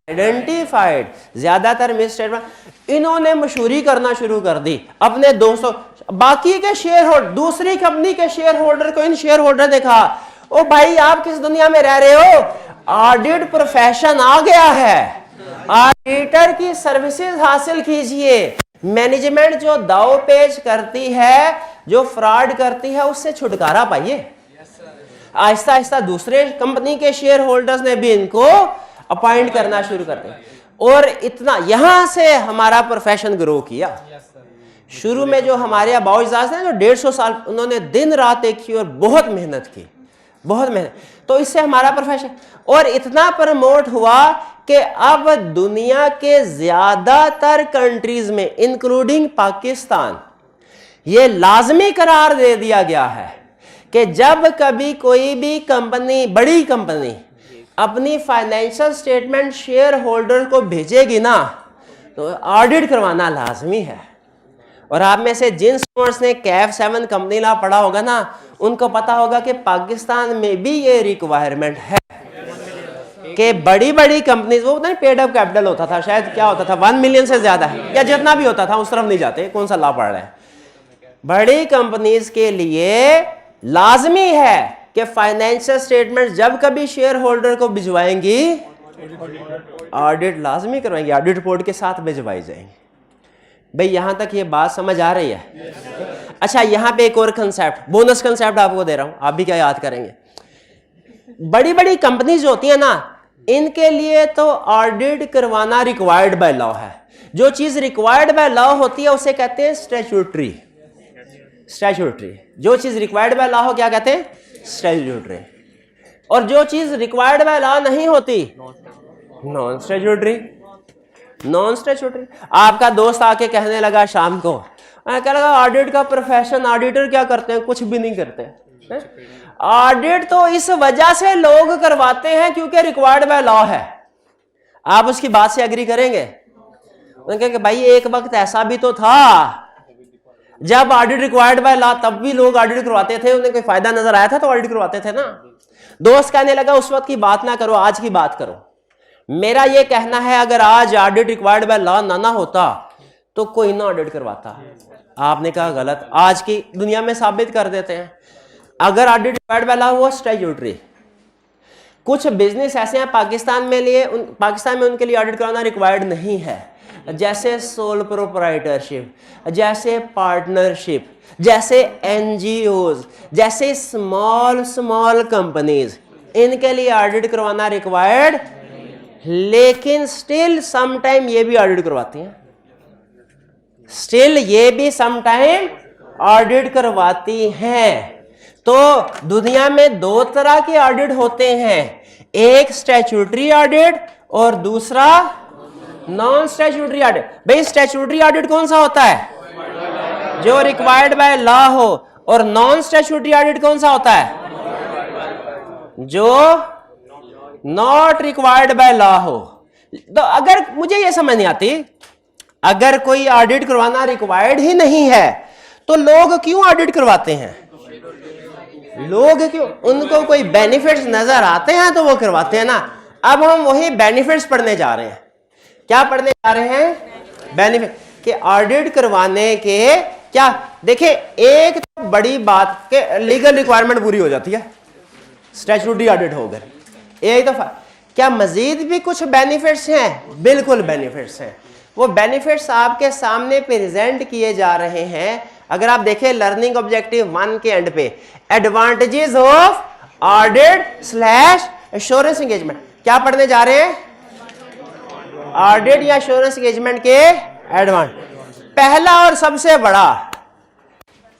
identified. ज्यादातर मिस स्टेटमेंट इन्होंने मशहूरी करना शुरू कर दी अपने दोस्तों, बाकी के शेयर होल्डर, दूसरी कंपनी के शेयर होल्डर को इन शेयर होल्डर ने कहा, ओ भाई आप किस दुनिया में रह रहे हो, ऑडिट प्रोफेशन आ गया है, ऑडिटर की सर्विसेज हासिल कीजिए। मैनेजमेंट जो दाव पेच करती है, जो फ्रॉड करती है, उससे छुटकारा पाइए। आहिस्ता आहिस्ता दूसरे कंपनी के शेयर होल्डर्स ने भी इनको अपॉइंट करना शुरू कर दिया, और इतना यहां से हमारा प्रोफेशन ग्रो किया। शुरू में जो हमारे अबाउजाज हैं, जो 150 साल उन्होंने दिन रात एक की और बहुत मेहनत की, बहुत मेहनत, तो इससे हमारा प्रोफेशन और इतना प्रमोट हुआ कि अब दुनिया के ज्यादातर कंट्रीज में इंक्लूडिंग पाकिस्तान ये लाजमी करार दे दिया गया है कि जब कभी कोई भी कंपनी, बड़ी कंपनी अपनी फाइनेंशियल स्टेटमेंट शेयर होल्डर को भेजेगी ना, तो ऑडिट करवाना लाजमी है। और आप में से जिन स्टूडेंट्स ने कैफ 7 कंपनी लॉ पढ़ा होगा ना, उनको पता होगा कि पाकिस्तान में भी ये रिक्वायरमेंट है कि बड़ी बड़ी कंपनीज, वो नहीं पेड अप कैपिटल होता था, शायद क्या होता था 1 मिलियन से ज्यादा है, या जितना भी होता था, उस तरफ नहीं जाते, कौन सा लॉ पढ़ रहे हैं। बड़ी कंपनीज के लिए लाजमी है कि फाइनेंशियल स्टेटमेंट जब कभी शेयर होल्डर को भिजवाएंगी, ऑडिट लाजमी करवाएंगे, ऑडिट रिपोर्ट के साथ भिजवाई जाएंगी। भाई यहां तक ये बात समझ आ रही है? अच्छा, यहां पे एक और कंसेप्ट, बोनस कंसेप्ट आपको दे रहा हूं, आप भी क्या याद करेंगे। बड़ी बड़ी कंपनीज होती है ना, इनके लिए तो ऑडिट करवाना रिक्वायर्ड बाय लॉ है। जो चीज रिक्वायर्ड बाय लॉ होती है उसे कहते हैं स्टैट्यूटरी। स्टैट्यूटरी, जो चीज रिक्वायर्ड बाय लॉ हो क्या कहते हैं? स्टैट्यूटरी। और जो चीज रिक्वायर्ड बाय लॉ नहीं होती नॉन स्टैट्यूटरी। Non statutory. आपका दोस्त आके कहने लगा शाम को, कह लगा ऑडिट का प्रोफेशन, ऑडिटर क्या करते हैं? कुछ भी नहीं करते। ऑडिट तो इस वजह से लोग करवाते हैं क्योंकि रिक्वायर्ड बाय लॉ है। आप उसकी बात से एग्री करेंगे? उन्होंने कहा कि भाई एक वक्त ऐसा भी तो था जब ऑडिट रिक्वायर्ड बाय लॉ, तब भी लोग ऑडिट करवाते थे, उन्हें कोई फायदा नजर आया था तो ऑडिट करवाते थे ना। दोस्त कहने लगा उस वक्त की बात ना करो, आज की बात करो। मेरा यह कहना है अगर आज ऑडिट रिक्वायर्ड बाय लॉ ना होता तो कोई ना ऑडिट करवाता। आपने कहा गलत, आज की दुनिया में साबित कर देते हैं। अगर ऑडिट रिक्वायर्ड बाय लॉ हुआ स्टैट्यूटरी। कुछ बिजनेस ऐसे हैं पाकिस्तान में उनके लिए ऑडिट कराना रिक्वायर्ड नहीं है, जैसे सोल प्रोप्राइटरशिप, जैसे पार्टनरशिप, जैसे एनजीओज, जैसे स्मॉल कंपनीज, इनके लिए ऑडिट करवाना रिक्वायर्ड, लेकिन स्टिल समटाइम ये भी ऑडिट करवाती हैं। स्टिल ये भी समटाइम ऑडिट करवाती हैं। तो दुनिया में दो तरह के ऑडिट होते हैं, एक स्टैट्यूटरी ऑडिट और दूसरा नॉन स्टैट्यूटरी ऑडिट। भाई स्टैट्यूटरी ऑडिट कौन सा होता है? जो रिक्वायर्ड बाय लॉ हो। और नॉन स्टैट्यूटरी ऑडिट कौन सा होता है? जो नॉट रिक्वायर्ड बाय लॉ हो। तो अगर मुझे यह समझ नहीं आती, अगर कोई ऑडिट करवाना रिक्वायर्ड ही नहीं है तो लोग क्यों ऑडिट करवाते हैं? लोग क्यों? उनको कोई बेनिफिट्स नजर आते हैं तो वो करवाते हैं ना। अब हम वही बेनिफिट्स पढ़ने जा रहे हैं। क्या पढ़ने जा रहे हैं? बेनिफिट के ऑडिट करवाने के क्या। देखिए एक तो बड़ी बात के लीगल रिक्वायरमेंट पूरी हो जाती है, स्टैट्यूटरी ऑडिट हो गए। एक दफा क्या मजीद भी कुछ बेनिफिट्स हैं? बिल्कुल बेनिफिट्स हैं। वो बेनिफिट्स आपके सामने प्रेजेंट किए जा रहे हैं। अगर आप देखें लर्निंग ऑब्जेक्टिव 1 के एंड पे, advantages of audit / assurance engagement, क्या पढ़ने जा रहे हैं? ऑडिट या एश्योरेंस एंगेजमेंट के एडवांटेज। पहला और सबसे बड़ा,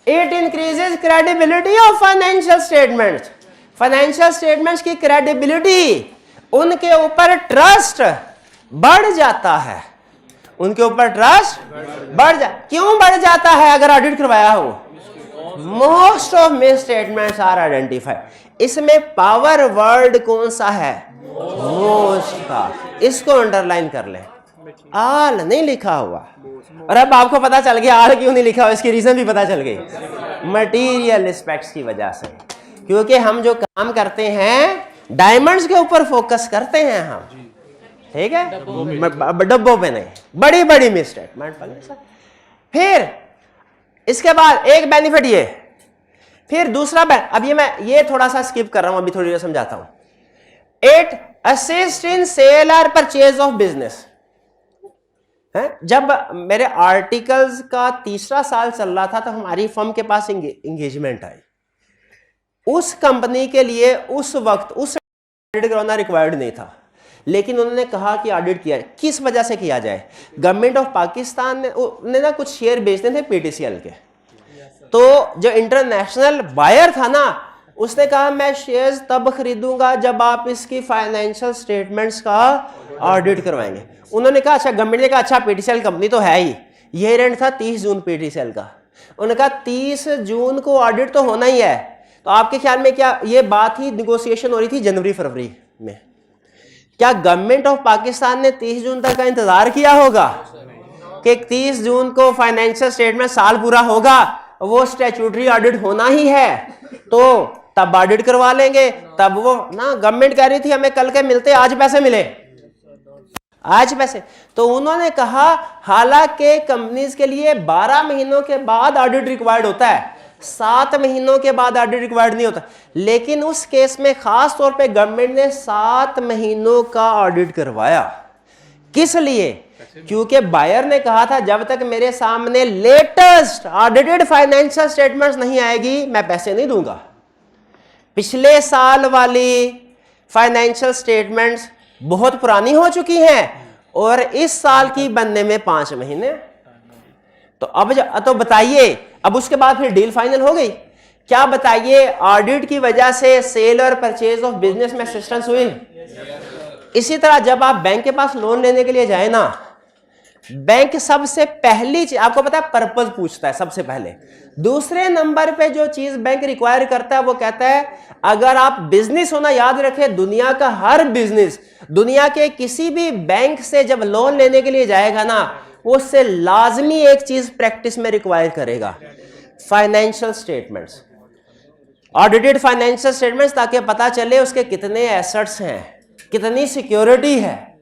it increases credibility of financial statements. Financial statements की क्रेडिबिलिटी, उनके ऊपर ट्रस्ट बढ़ जाता है। उनके ऊपर ट्रस्ट क्यों बढ़ जाता है? अगर ऑडिट करवाया हो। Most of misstatements are identified. इसमें पावर वर्ड कौन सा है? मोस्ट का। इसको अंडरलाइन कर लें। आल नहीं लिखा हुआ। और अब आपको पता चल गया आल क्यों नहीं लिखा हुआ, इसकी रीजन भी पता चल गई। मटीरियल एस्पेक्ट्स की वजह से, क्योंकि हम जो काम करते हैं डायमंड्स के ऊपर फोकस करते हैं हम, ठीक है, डब्बों पे नहीं। बड़ी बड़ी मिसस्टेटमेंट। फिर इसके बाद एक बेनिफिट ये, फिर दूसरा अब ये थोड़ा सा स्किप कर रहा हूं, अभी थोड़ी देर समझाता हूं। इट असिस्ट इन सेल और परचेज ऑफ बिजनेस। जब मेरे आर्टिकल्स का 3रा साल चल रहा था तो हमारी फर्म के पास एंगेजमेंट आई। उस कंपनी के लिए उस वक्त उस ऑडिट करवाना रिक्वायर्ड नहीं था, लेकिन उन्होंने कहा कि ऑडिट किया। किस वजह से किया जाए? गवर्नमेंट ऑफ पाकिस्तान ने ना कुछ शेयर बेचने थे पीटीसीएल के। तो जो इंटरनेशनल बायर था ना, उसने कहा मैं शेयर्स तब खरीदूंगा जब आप इसकी फाइनेंशियल स्टेटमेंट्स का ऑडिट करवाएंगे। उन्होंने कहा अच्छा, गवर्नमेंट ने कहा अच्छा पीटीसीएल कंपनी तो है ही। ये रेंट था 30 जून पीटीसीएल का। उन्होंने कहा 30 जून को ऑडिट तो होना ही है। तो आपके ख्याल में क्या ये बात ही निगोशिएशन हो रही थी जनवरी फरवरी में? क्या गवर्नमेंट ऑफ पाकिस्तान ने 30 जून तक का इंतजार किया होगा कि 30 जून को फाइनेंशियल स्टेटमेंट साल पूरा होगा, वो स्टैट्यूटरी ऑडिट होना ही है, तो तब ऑडिट करवा लेंगे। तब वो ना गवर्नमेंट कह रही थी हमें कल के मिलते आज पैसे मिले, आज पैसे। तो उन्होंने कहा हालांकि कंपनीज के लिए 12 महीनों के बाद ऑडिट रिक्वायर्ड होता है, 7 महीनों के बाद ऑडिट रिक्वायर्ड नहीं होता, लेकिन उस केस में खास तौर पे गवर्नमेंट ने 7 महीनों का ऑडिट करवाया। किस लिए? क्योंकि बायर ने कहा था जब तक मेरे सामने लेटेस्ट ऑडिटेड फाइनेंशियल स्टेटमेंट्स नहीं आएगी मैं पैसे नहीं दूंगा। पिछले साल वाली फाइनेंशियल स्टेटमेंट्स बहुत पुरानी हो चुकी हैं और इस साल की बनने में 5 महीने। तो अब तो बताइए, अब उसके बाद फिर डील फाइनल हो गई। क्या बताइए, ऑडिट की वजह से सेल और परचेज ऑफ बिजनेस में असिस्टेंस हुई। इसी तरह जब आप बैंक के पास लोन लेने के लिए जाए ना, बैंक सबसे पहली चीज आपको पता है पर्पस पूछता है सबसे पहले। दूसरे नंबर पे जो चीज बैंक रिक्वायर करता है वो कहता है अगर आप बिजनेस होना याद रखें, दुनिया का हर बिजनेस दुनिया के किसी भी बैंक से जब लोन लेने के लिए जाएगा ना, वो उससे लाजमी एक चीज प्रैक्टिस में रिक्वायर करेगा, financial statements, audited financial statements, ताकि पता चले उसके कितने एसेट्स हैं, कितनी सिक्योरिटी है।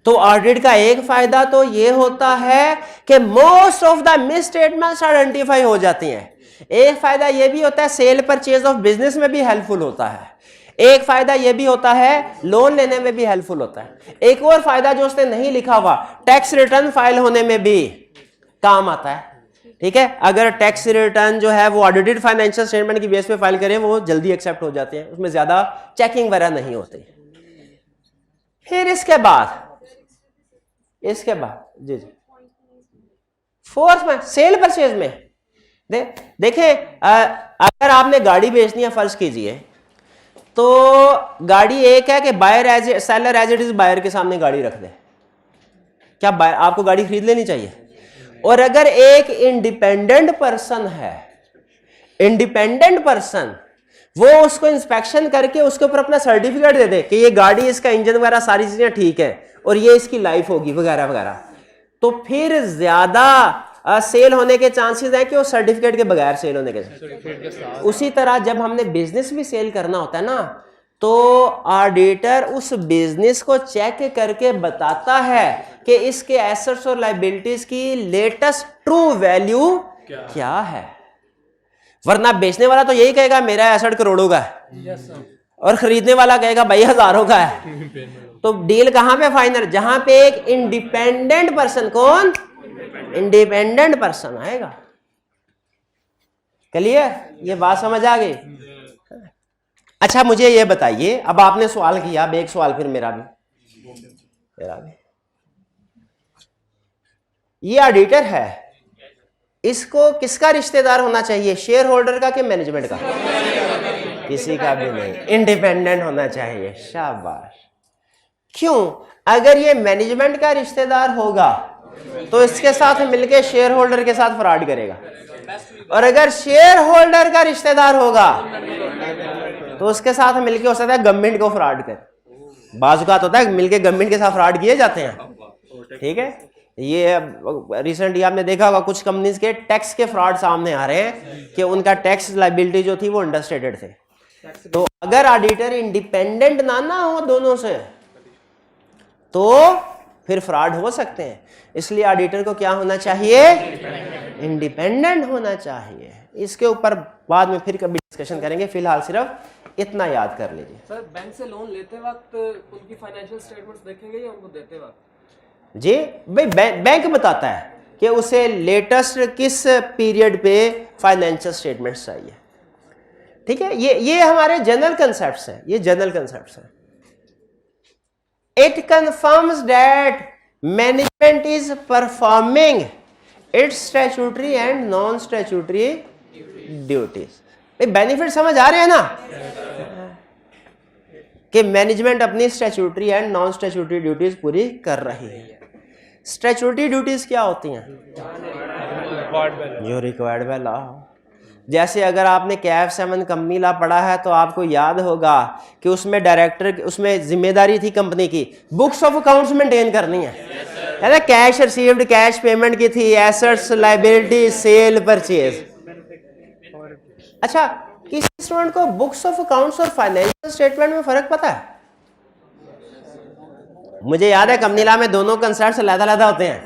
तो ऑडिट का एक फायदा तो ये होता है कि most of the miss statements identify हो जाती हैं। एक फायदा ये भी होता है सेल परचेज ऑफ बिजनेस में भी हेल्पफुल होता है। एक फायदा ये भी होता है लोन लेने में भी हेल्पफुल होता है। एक और फायदा जो उसने नहीं लिखा हुआ, टैक्स रिटर्न फाइल होने में भी काम आता है। ठीक है, अगर टैक्स रिटर्न जो है वो ऑडिटेड फाइनेंशियल स्टेटमेंट की बेस पे फाइल करें, वो जल्दी एक्सेप्ट हो जाते हैं, उसमें ज्यादा चेकिंग वगैरह नहीं होती। फिर इसके बाद जी फोर्थ में सेल परचेज में देखें, अगर आपने गाड़ी बेचनी है, फर्ज कीजिए, तो गाड़ी एक है कि buyer seller as it is buyer के सामने गाड़ी रख दे, क्या बायर आपको गाड़ी खरीद लेनी चाहिए? और अगर एक इंडिपेंडेंट पर्सन है, इंडिपेंडेंट पर्सन, वो उसको इंस्पेक्शन करके उसके ऊपर अपना सर्टिफिकेट दे दे कि ये गाड़ी, इसका इंजन वगैरह सारी चीजें ठीक है और ये इसकी लाइफ होगी वगैरह वगैरह, तो फिर ज्यादा सेल होने के चांसेस हैं कि वो सर्टिफिकेट के बगैर सेल होने के। उसी तरह जब हमने बिजनेस भी सेल करना होता है ना, तो ऑडिटर उस बिजनेस को चेक करके बताता है कि इसके एसेट्स और लायबिलिटीज की लेटेस्ट ट्रू वैल्यू क्या है। वरना बेचने वाला तो यही कहेगा मेरा एसेट करोड़ों का है, और खरीदने वाला कहेगा भाई हजारों का है। तो डील कहां पे फाइनल? जहां पे एक इंडिपेंडेंट पर्सन, कौन? इंडिपेंडेंट पर्सन आएगा। क्लियर? ये बात समझ आ गई? अच्छा मुझे ये बताइए, अब आपने सवाल किया, अब एक सवाल फिर मेरा भी। ये ऑडिटर है, इसको किसका रिश्तेदार होना चाहिए, शेयर होल्डर का कि मैनेजमेंट का? किसी का भी नहीं, इंडिपेंडेंट होना चाहिए। शाबाश। क्यों? अगर ये मैनेजमेंट का रिश्तेदार होगा तो इसके साथ मिलके शेयर होल्डर के साथ फ्रॉड करेगा, और अगर शेयर होल्डर का रिश्तेदार होगा तो उसके साथ मिलके हो सकता है गवर्नमेंट को फ्रॉड करे। बाज़-औक़ात होता है मिलके गवर्नमेंट के साथ फ्रॉड किए जाते हैं। ठीक है, ये रिसेंटली आपने देखा होगा कुछ कंपनीज के टैक्स के फ्रॉड सामने आ रहे हैं कि उनका टैक्स लायबिलिटी जो थी वो अंडरस्टेटेड थे। तो अगर ऑडिटर इंडिपेंडेंट ना हो दोनों से, तो फिर फ्रॉड हो सकते हैं। इसलिए ऑडिटर को क्या होना चाहिए? इंडिपेंडेंट होना चाहिए। इसके ऊपर बाद में फिर कभी डिस्कशन करेंगे, फिलहाल सिर्फ इतना याद कर लीजिए। सर बैंक से लोन लेते वक्त उनकी फाइनेंशियल स्टेटमेंट्स देखेंगे या उनको देते वक्त? जी भाई, बैंक बताता है कि उसे लेटेस्ट किस पीरियड पे फाइनेंशियल स्टेटमेंट्स चाहिए। ठीक है, ये हमारे जनरल कंसेप्ट्स हैं, ये जनरल कंसेप्ट्स हैं। It confirms that management is performing its statutory and non-statutory duties. भाई बेनिफिट समझ आ रहे हैं ना कि मैनेजमेंट अपनी statutory and non statutory duties पूरी कर रही है। स्टैट्यूटरी ड्यूटीज क्या होती हैं? जो रिक्वायर्ड बाय लॉ। जैसे अगर आपने कैफ 7 कंपनी लॉ पढ़ा है तो आपको याद होगा कि उसमें डायरेक्टर, उसमें जिम्मेदारी थी कंपनी की बुक्स ऑफ अकाउंट्स मेंटेन करनी है ना, कैश रिसीव्ड, कैश पेमेंट की थी, एसेट्स, लायबिलिटी, सेल, परचेज। अच्छा, किसी स्टूडेंट को बुक्स ऑफ अकाउंट्स और फाइनेंशियल स्टेटमेंट में फर्क पता है? मुझे याद है कंपनी लॉ में दोनों कंसेप्ट अलग-अलग होते हैं।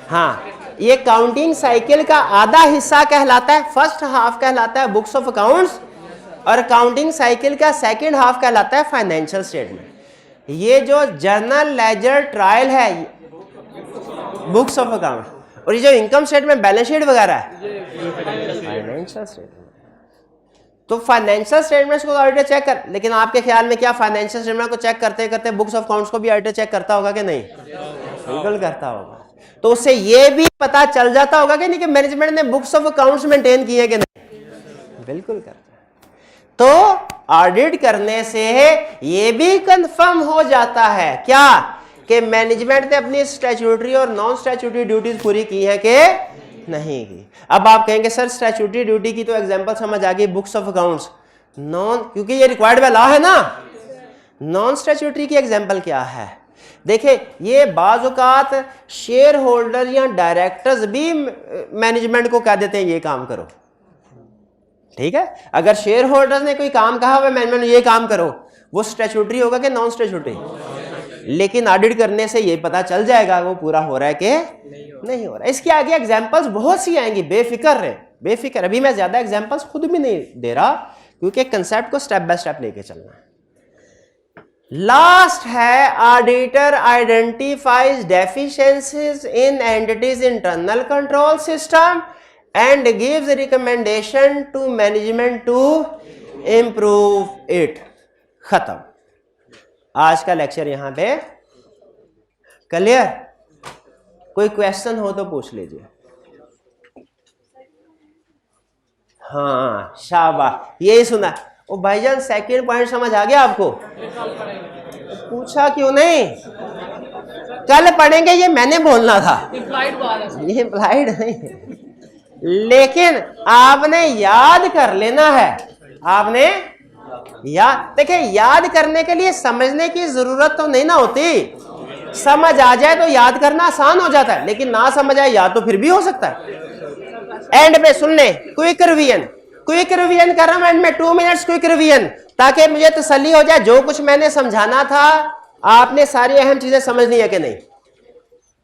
हाँ, ये काउंटिंग साइकिल का आधा हिस्सा कहलाता है, फर्स्ट हाफ कहलाता है बुक्स ऑफ अकाउंट्स, और काउंटिंग साइकिल का सेकंड हाफ कहलाता है फाइनेंशियल स्टेटमेंट। ये जो जर्नल लेजर ट्रायल है बुक्स ऑफ अकाउंट, और ये जो इनकम स्टेटमेंट, बैलेंस शीट वगैरह है फाइनेंशियल स्टेटमेंट। तो फाइनेंशियल स्टेटमेंट्स को ऑडिटर चेक कर, लेकिन आपके ख्याल में क्या फाइनेंशियल स्टेटमेंट को चेक करते करते बुक्स ऑफ अकाउंट्स को भी ऑडिटर चेक करता होगा कि नहीं? बिल्कुल करता होगा। तो उससे ये भी पता चल जाता होगा कि नहीं कि मैनेजमेंट ने बुक्स ऑफ अकाउंट्स मेंटेन किए कि नहीं, बिल्कुल करता है। तो ऑडिट करने से ये भी कंफर्म हो जाता है क्या कि मैनेजमेंट ने अपनी स्टैट्यूटरी और नॉन स्टैट्यूटरी ड्यूटीज पूरी की है कि नहीं की। अब आप कहेंगे सर स्टैट्यूटरी ड्यूटी की तो एग्जांपल समझ आ गई, बुक्स ऑफ अकाउंट्स नॉन, क्योंकि ये रिक्वायर्ड बाय लॉ है ना। नॉन स्टैट्यूटरी की एग्जांपल क्या है? देखिए ये बाज़ औक़ात शेयर होल्डर या डायरेक्टर्स भी मैनेजमेंट को कह देते हैं ये काम करो, ठीक है। अगर शेयर होल्डर्स ने कोई काम कहा हुआ मैनेजमेंट ये काम करो, वो स्टैट्यूटरी होगा कि नॉन स्टैट्यूटरी? लेकिन ऑडिट करने से ये पता चल जाएगा वो पूरा हो रहा है कि नहीं हो रहा है। इसके आगे एग्जांपल्स बहुत सी आएंगी, बेफिक्र रहे, बेफिक्र। अभी मैं ज्यादा एग्जांपल्स खुद भी नहीं दे रहा क्योंकि कंसेप्ट को स्टेप बाय स्टेप लेके चलना है। लास्ट है auditor identifies deficiencies in entities internal control system and gives recommendation to management to improve it. खत्म। आज का लेक्चर यहां पे क्लियर। कोई क्वेश्चन हो तो पूछ लीजिए। हाँ शाबाश, यही सुना। ओ भाईजान सेकंड पॉइंट समझ आ गया आपको? पूछा क्यों नहीं? कल पढ़ेंगे, ये मैंने बोलना था, ये इम्प्लाइड नहीं है। लेकिन आपने याद कर लेना है, आपने याद। देखिए याद करने के लिए समझने की जरूरत तो नहीं ना होती। समझ आ जाए तो याद करना आसान हो जाता है, लेकिन ना समझ आए याद तो फिर भी हो सकता है। एंड पे सुन ले, क्विक रिवीजन, क्विक रिवीजन कर रहा हूं एंड में 2 मिनट्स क्विक रिवीजन, ताकि मुझे तसल्ली हो जाए जो कुछ मैंने समझाना था आपने सारी अहम चीजें समझनी है कि नहीं।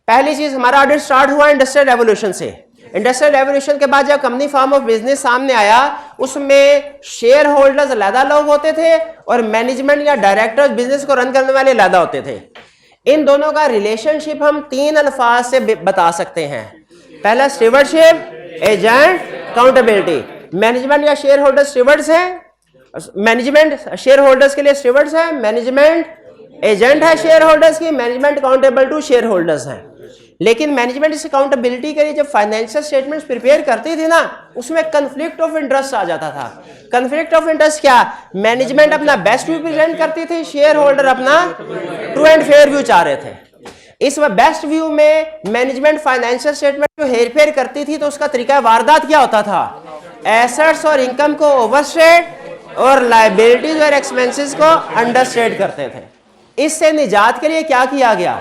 पहली चीज, हमारा ऑडिट स्टार्ट हुआ इंडस्ट्रियल रेवोल्यूशन से। इंडस्ट्रियल रेवोल्यूशन के बाद जब कंपनी फॉर्म ऑफ बिजनेस सामने आया, उसमें शेयर होल्डर्स अलग लोग होते थे और मैनेजमेंट या डायरेक्टर्स बिजनेस को रन करने वाले अलग होते थे। इन दोनों का रिलेशनशिप हम 3 अल्फाज से बता सकते हैं। पहला स्टीवर्डशिप, एजेंट, अकाउंटेबिलिटी। मैनेजमेंट या शेयर होल्डर स्टीवर्ड्स हैं, मैनेजमेंट शेयर होल्डर्स के लिए स्टीवर्ड्स है, मैनेजमेंट एजेंट है शेयर होल्डर्स की, management accountable to shareholders है। लेकिन मैनेजमेंट इस अकाउंटेबिलिटी के लिए जब फाइनेंशियल स्टेटमेंट्स प्रिपेयर करती थी ना, उसमें कंफ्लिक्ट ऑफ इंटरेस्ट आ जाता था। कंफ्लिक्ट ऑफ इंटरेस्ट क्या? मैनेजमेंट अपना बेस्ट व्यू प्रेजेंट करती थी, शेयर होल्डर अपना ट्रू एंड फेयर व्यू चाह रहे थे। इस बेस्ट व्यू में मैनेजमेंट फाइनेंशियल स्टेटमेंट को हेरफेर करती थी, तो उसका तरीका वारदात क्या होता था? एसेट्स और इनकम को ओवरस्टेट और लायबिलिटीज और एक्सपेंसेस को अंडरस्टेट करते थे। इससे निजात के लिए क्या किया गया?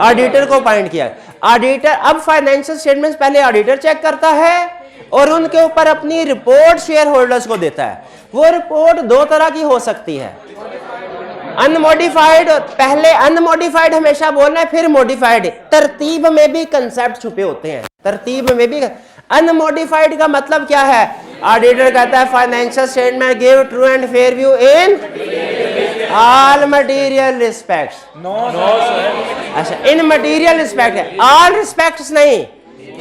ऑडिटर को अपॉइंट किया। ऑडिटर अब फाइनेंशियल स्टेटमेंट्स पहले ऑडिटर चेक करता है और उनके ऊपर अपनी रिपोर्ट शेयर होल्डर्स को देता है। वो रिपोर्ट 2 तरह की हो सकती है, अनमोडिफाइड। पहले अनमोडिफाइड हमेशा बोलना है, फिर मॉडिफाइड। तरतीब में भी कंसेप्ट छुपे होते हैं, तरतीब में भी। अनमोडिफाइड का मतलब क्या है? ऑडिटर कहता है financial statement give true and fair view in all material respects. अच्छा, इन मटेरियल रिस्पेक्ट है, ऑल रिस्पेक्ट्स नहीं,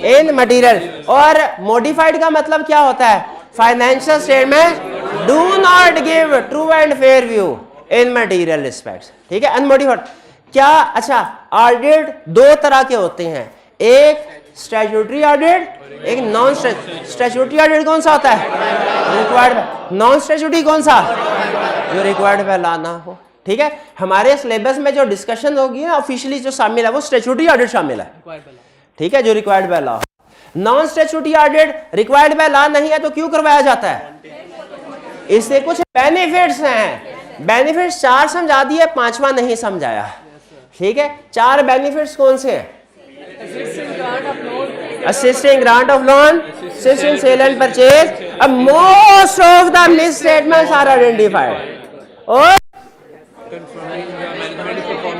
इन मटेरियल। और मॉडिफाइड का मतलब क्या होता है? Financial statement do not give true and fair view in material respects. ठीक है, अनमोडिफाइड क्या? अच्छा, ऑडिट 2 तरह के होते हैं, एक स्टैट्यूटरी ऑडिट, एक नॉन स्टैट्यूटरी ऑडिट। कौन सा होता है? रिक्वायर्ड। नॉन स्टैट्यूटरी कौन सा? जो रिक्वायर्ड बाय लॉ ना हो। ठीक है, हमारे सिलेबस में जो डिस्कशन होगी ना ऑफिशियली जो शामिल है वो स्टैट्यूटरी ऑडिट शामिल है। ठीक है, जो required by law. Non statutory audit required by law नहीं है तो क्यों करवाया जाता है? इससे कुछ बेनिफिट्स हैं। बेनिफिट्स 4 समझा दिए, 5वां नहीं समझाया। ठीक है, 4 बेनिफिट्स कौन से हैं? Assisting grant of loan, assisting sale and purchase. Most of the misstatements are identified. और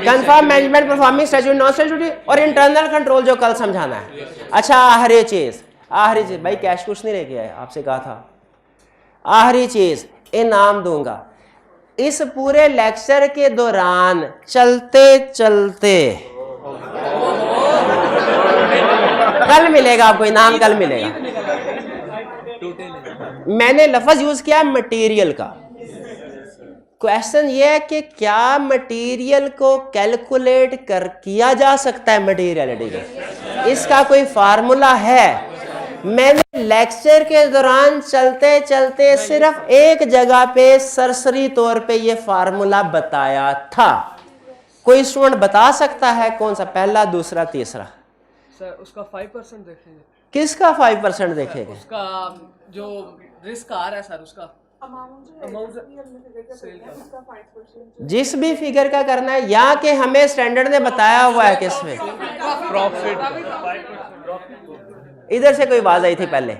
confirm management performing statutory, non statutory और internal control जो कल समझाना है। अच्छा, आखिरी चीज भाई कैश कुछ नहीं लेके आए, आपसे कहा था। आखिरी चीज इनाम दूंगा। इस पूरे लेक्चर के दौरान चलते चलते कल मिलेगा आपको इनाम, कल मिलेगा। मैंने लफ्ज यूज किया मटेरियल का। क्वेश्चन ये है कि क्या मटेरियल को कैलकुलेट कर किया जा सकता है मटेरियलिटी को, इसका कोई फार्मूला है? मैंने लेक्चर के दौरान चलते चलते सिर्फ एक जगह पे सरसरी तौर पे ये फार्मूला बताया था। कोई स्टूडेंट बता सकता है कौन सा, पहला, दूसरा, तीसरा? सर उसका 5% देखेंगे। किसका 5% देखेंगे? उसका जो रिस्क आ रहा है सर, उसका अमाउंट सेल का जिस भी फिगर का करना है, या कि हमें स्टैंडर्ड ने बताया हुआ है किसमें? इधर से कोई आवाज आई थी पहले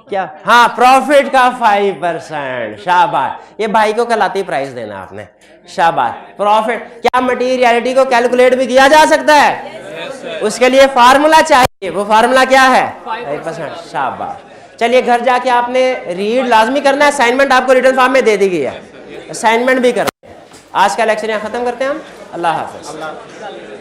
क्या? हाँ, प्रॉफिट का 5%। शाबाश, ये भाई को कल आती प्राइस देना आपने। शाबाश। प्रॉफिट, क्या मटीरियलिटी को कैलकुलेट भी किया जा सकता है? उसके लिए फार्मूला चाहिए। वो फार्मूला क्या है? 5%। शाबाश। चलिए घर जाके आपने रीड लाजमी करना है। असाइनमेंट आपको रिटन फॉर्म में दे दी गई है, असाइनमेंट भी करना है। आज का लेक्चर यहाँ खत्म करते हैं हम। अल्लाह हाफिज।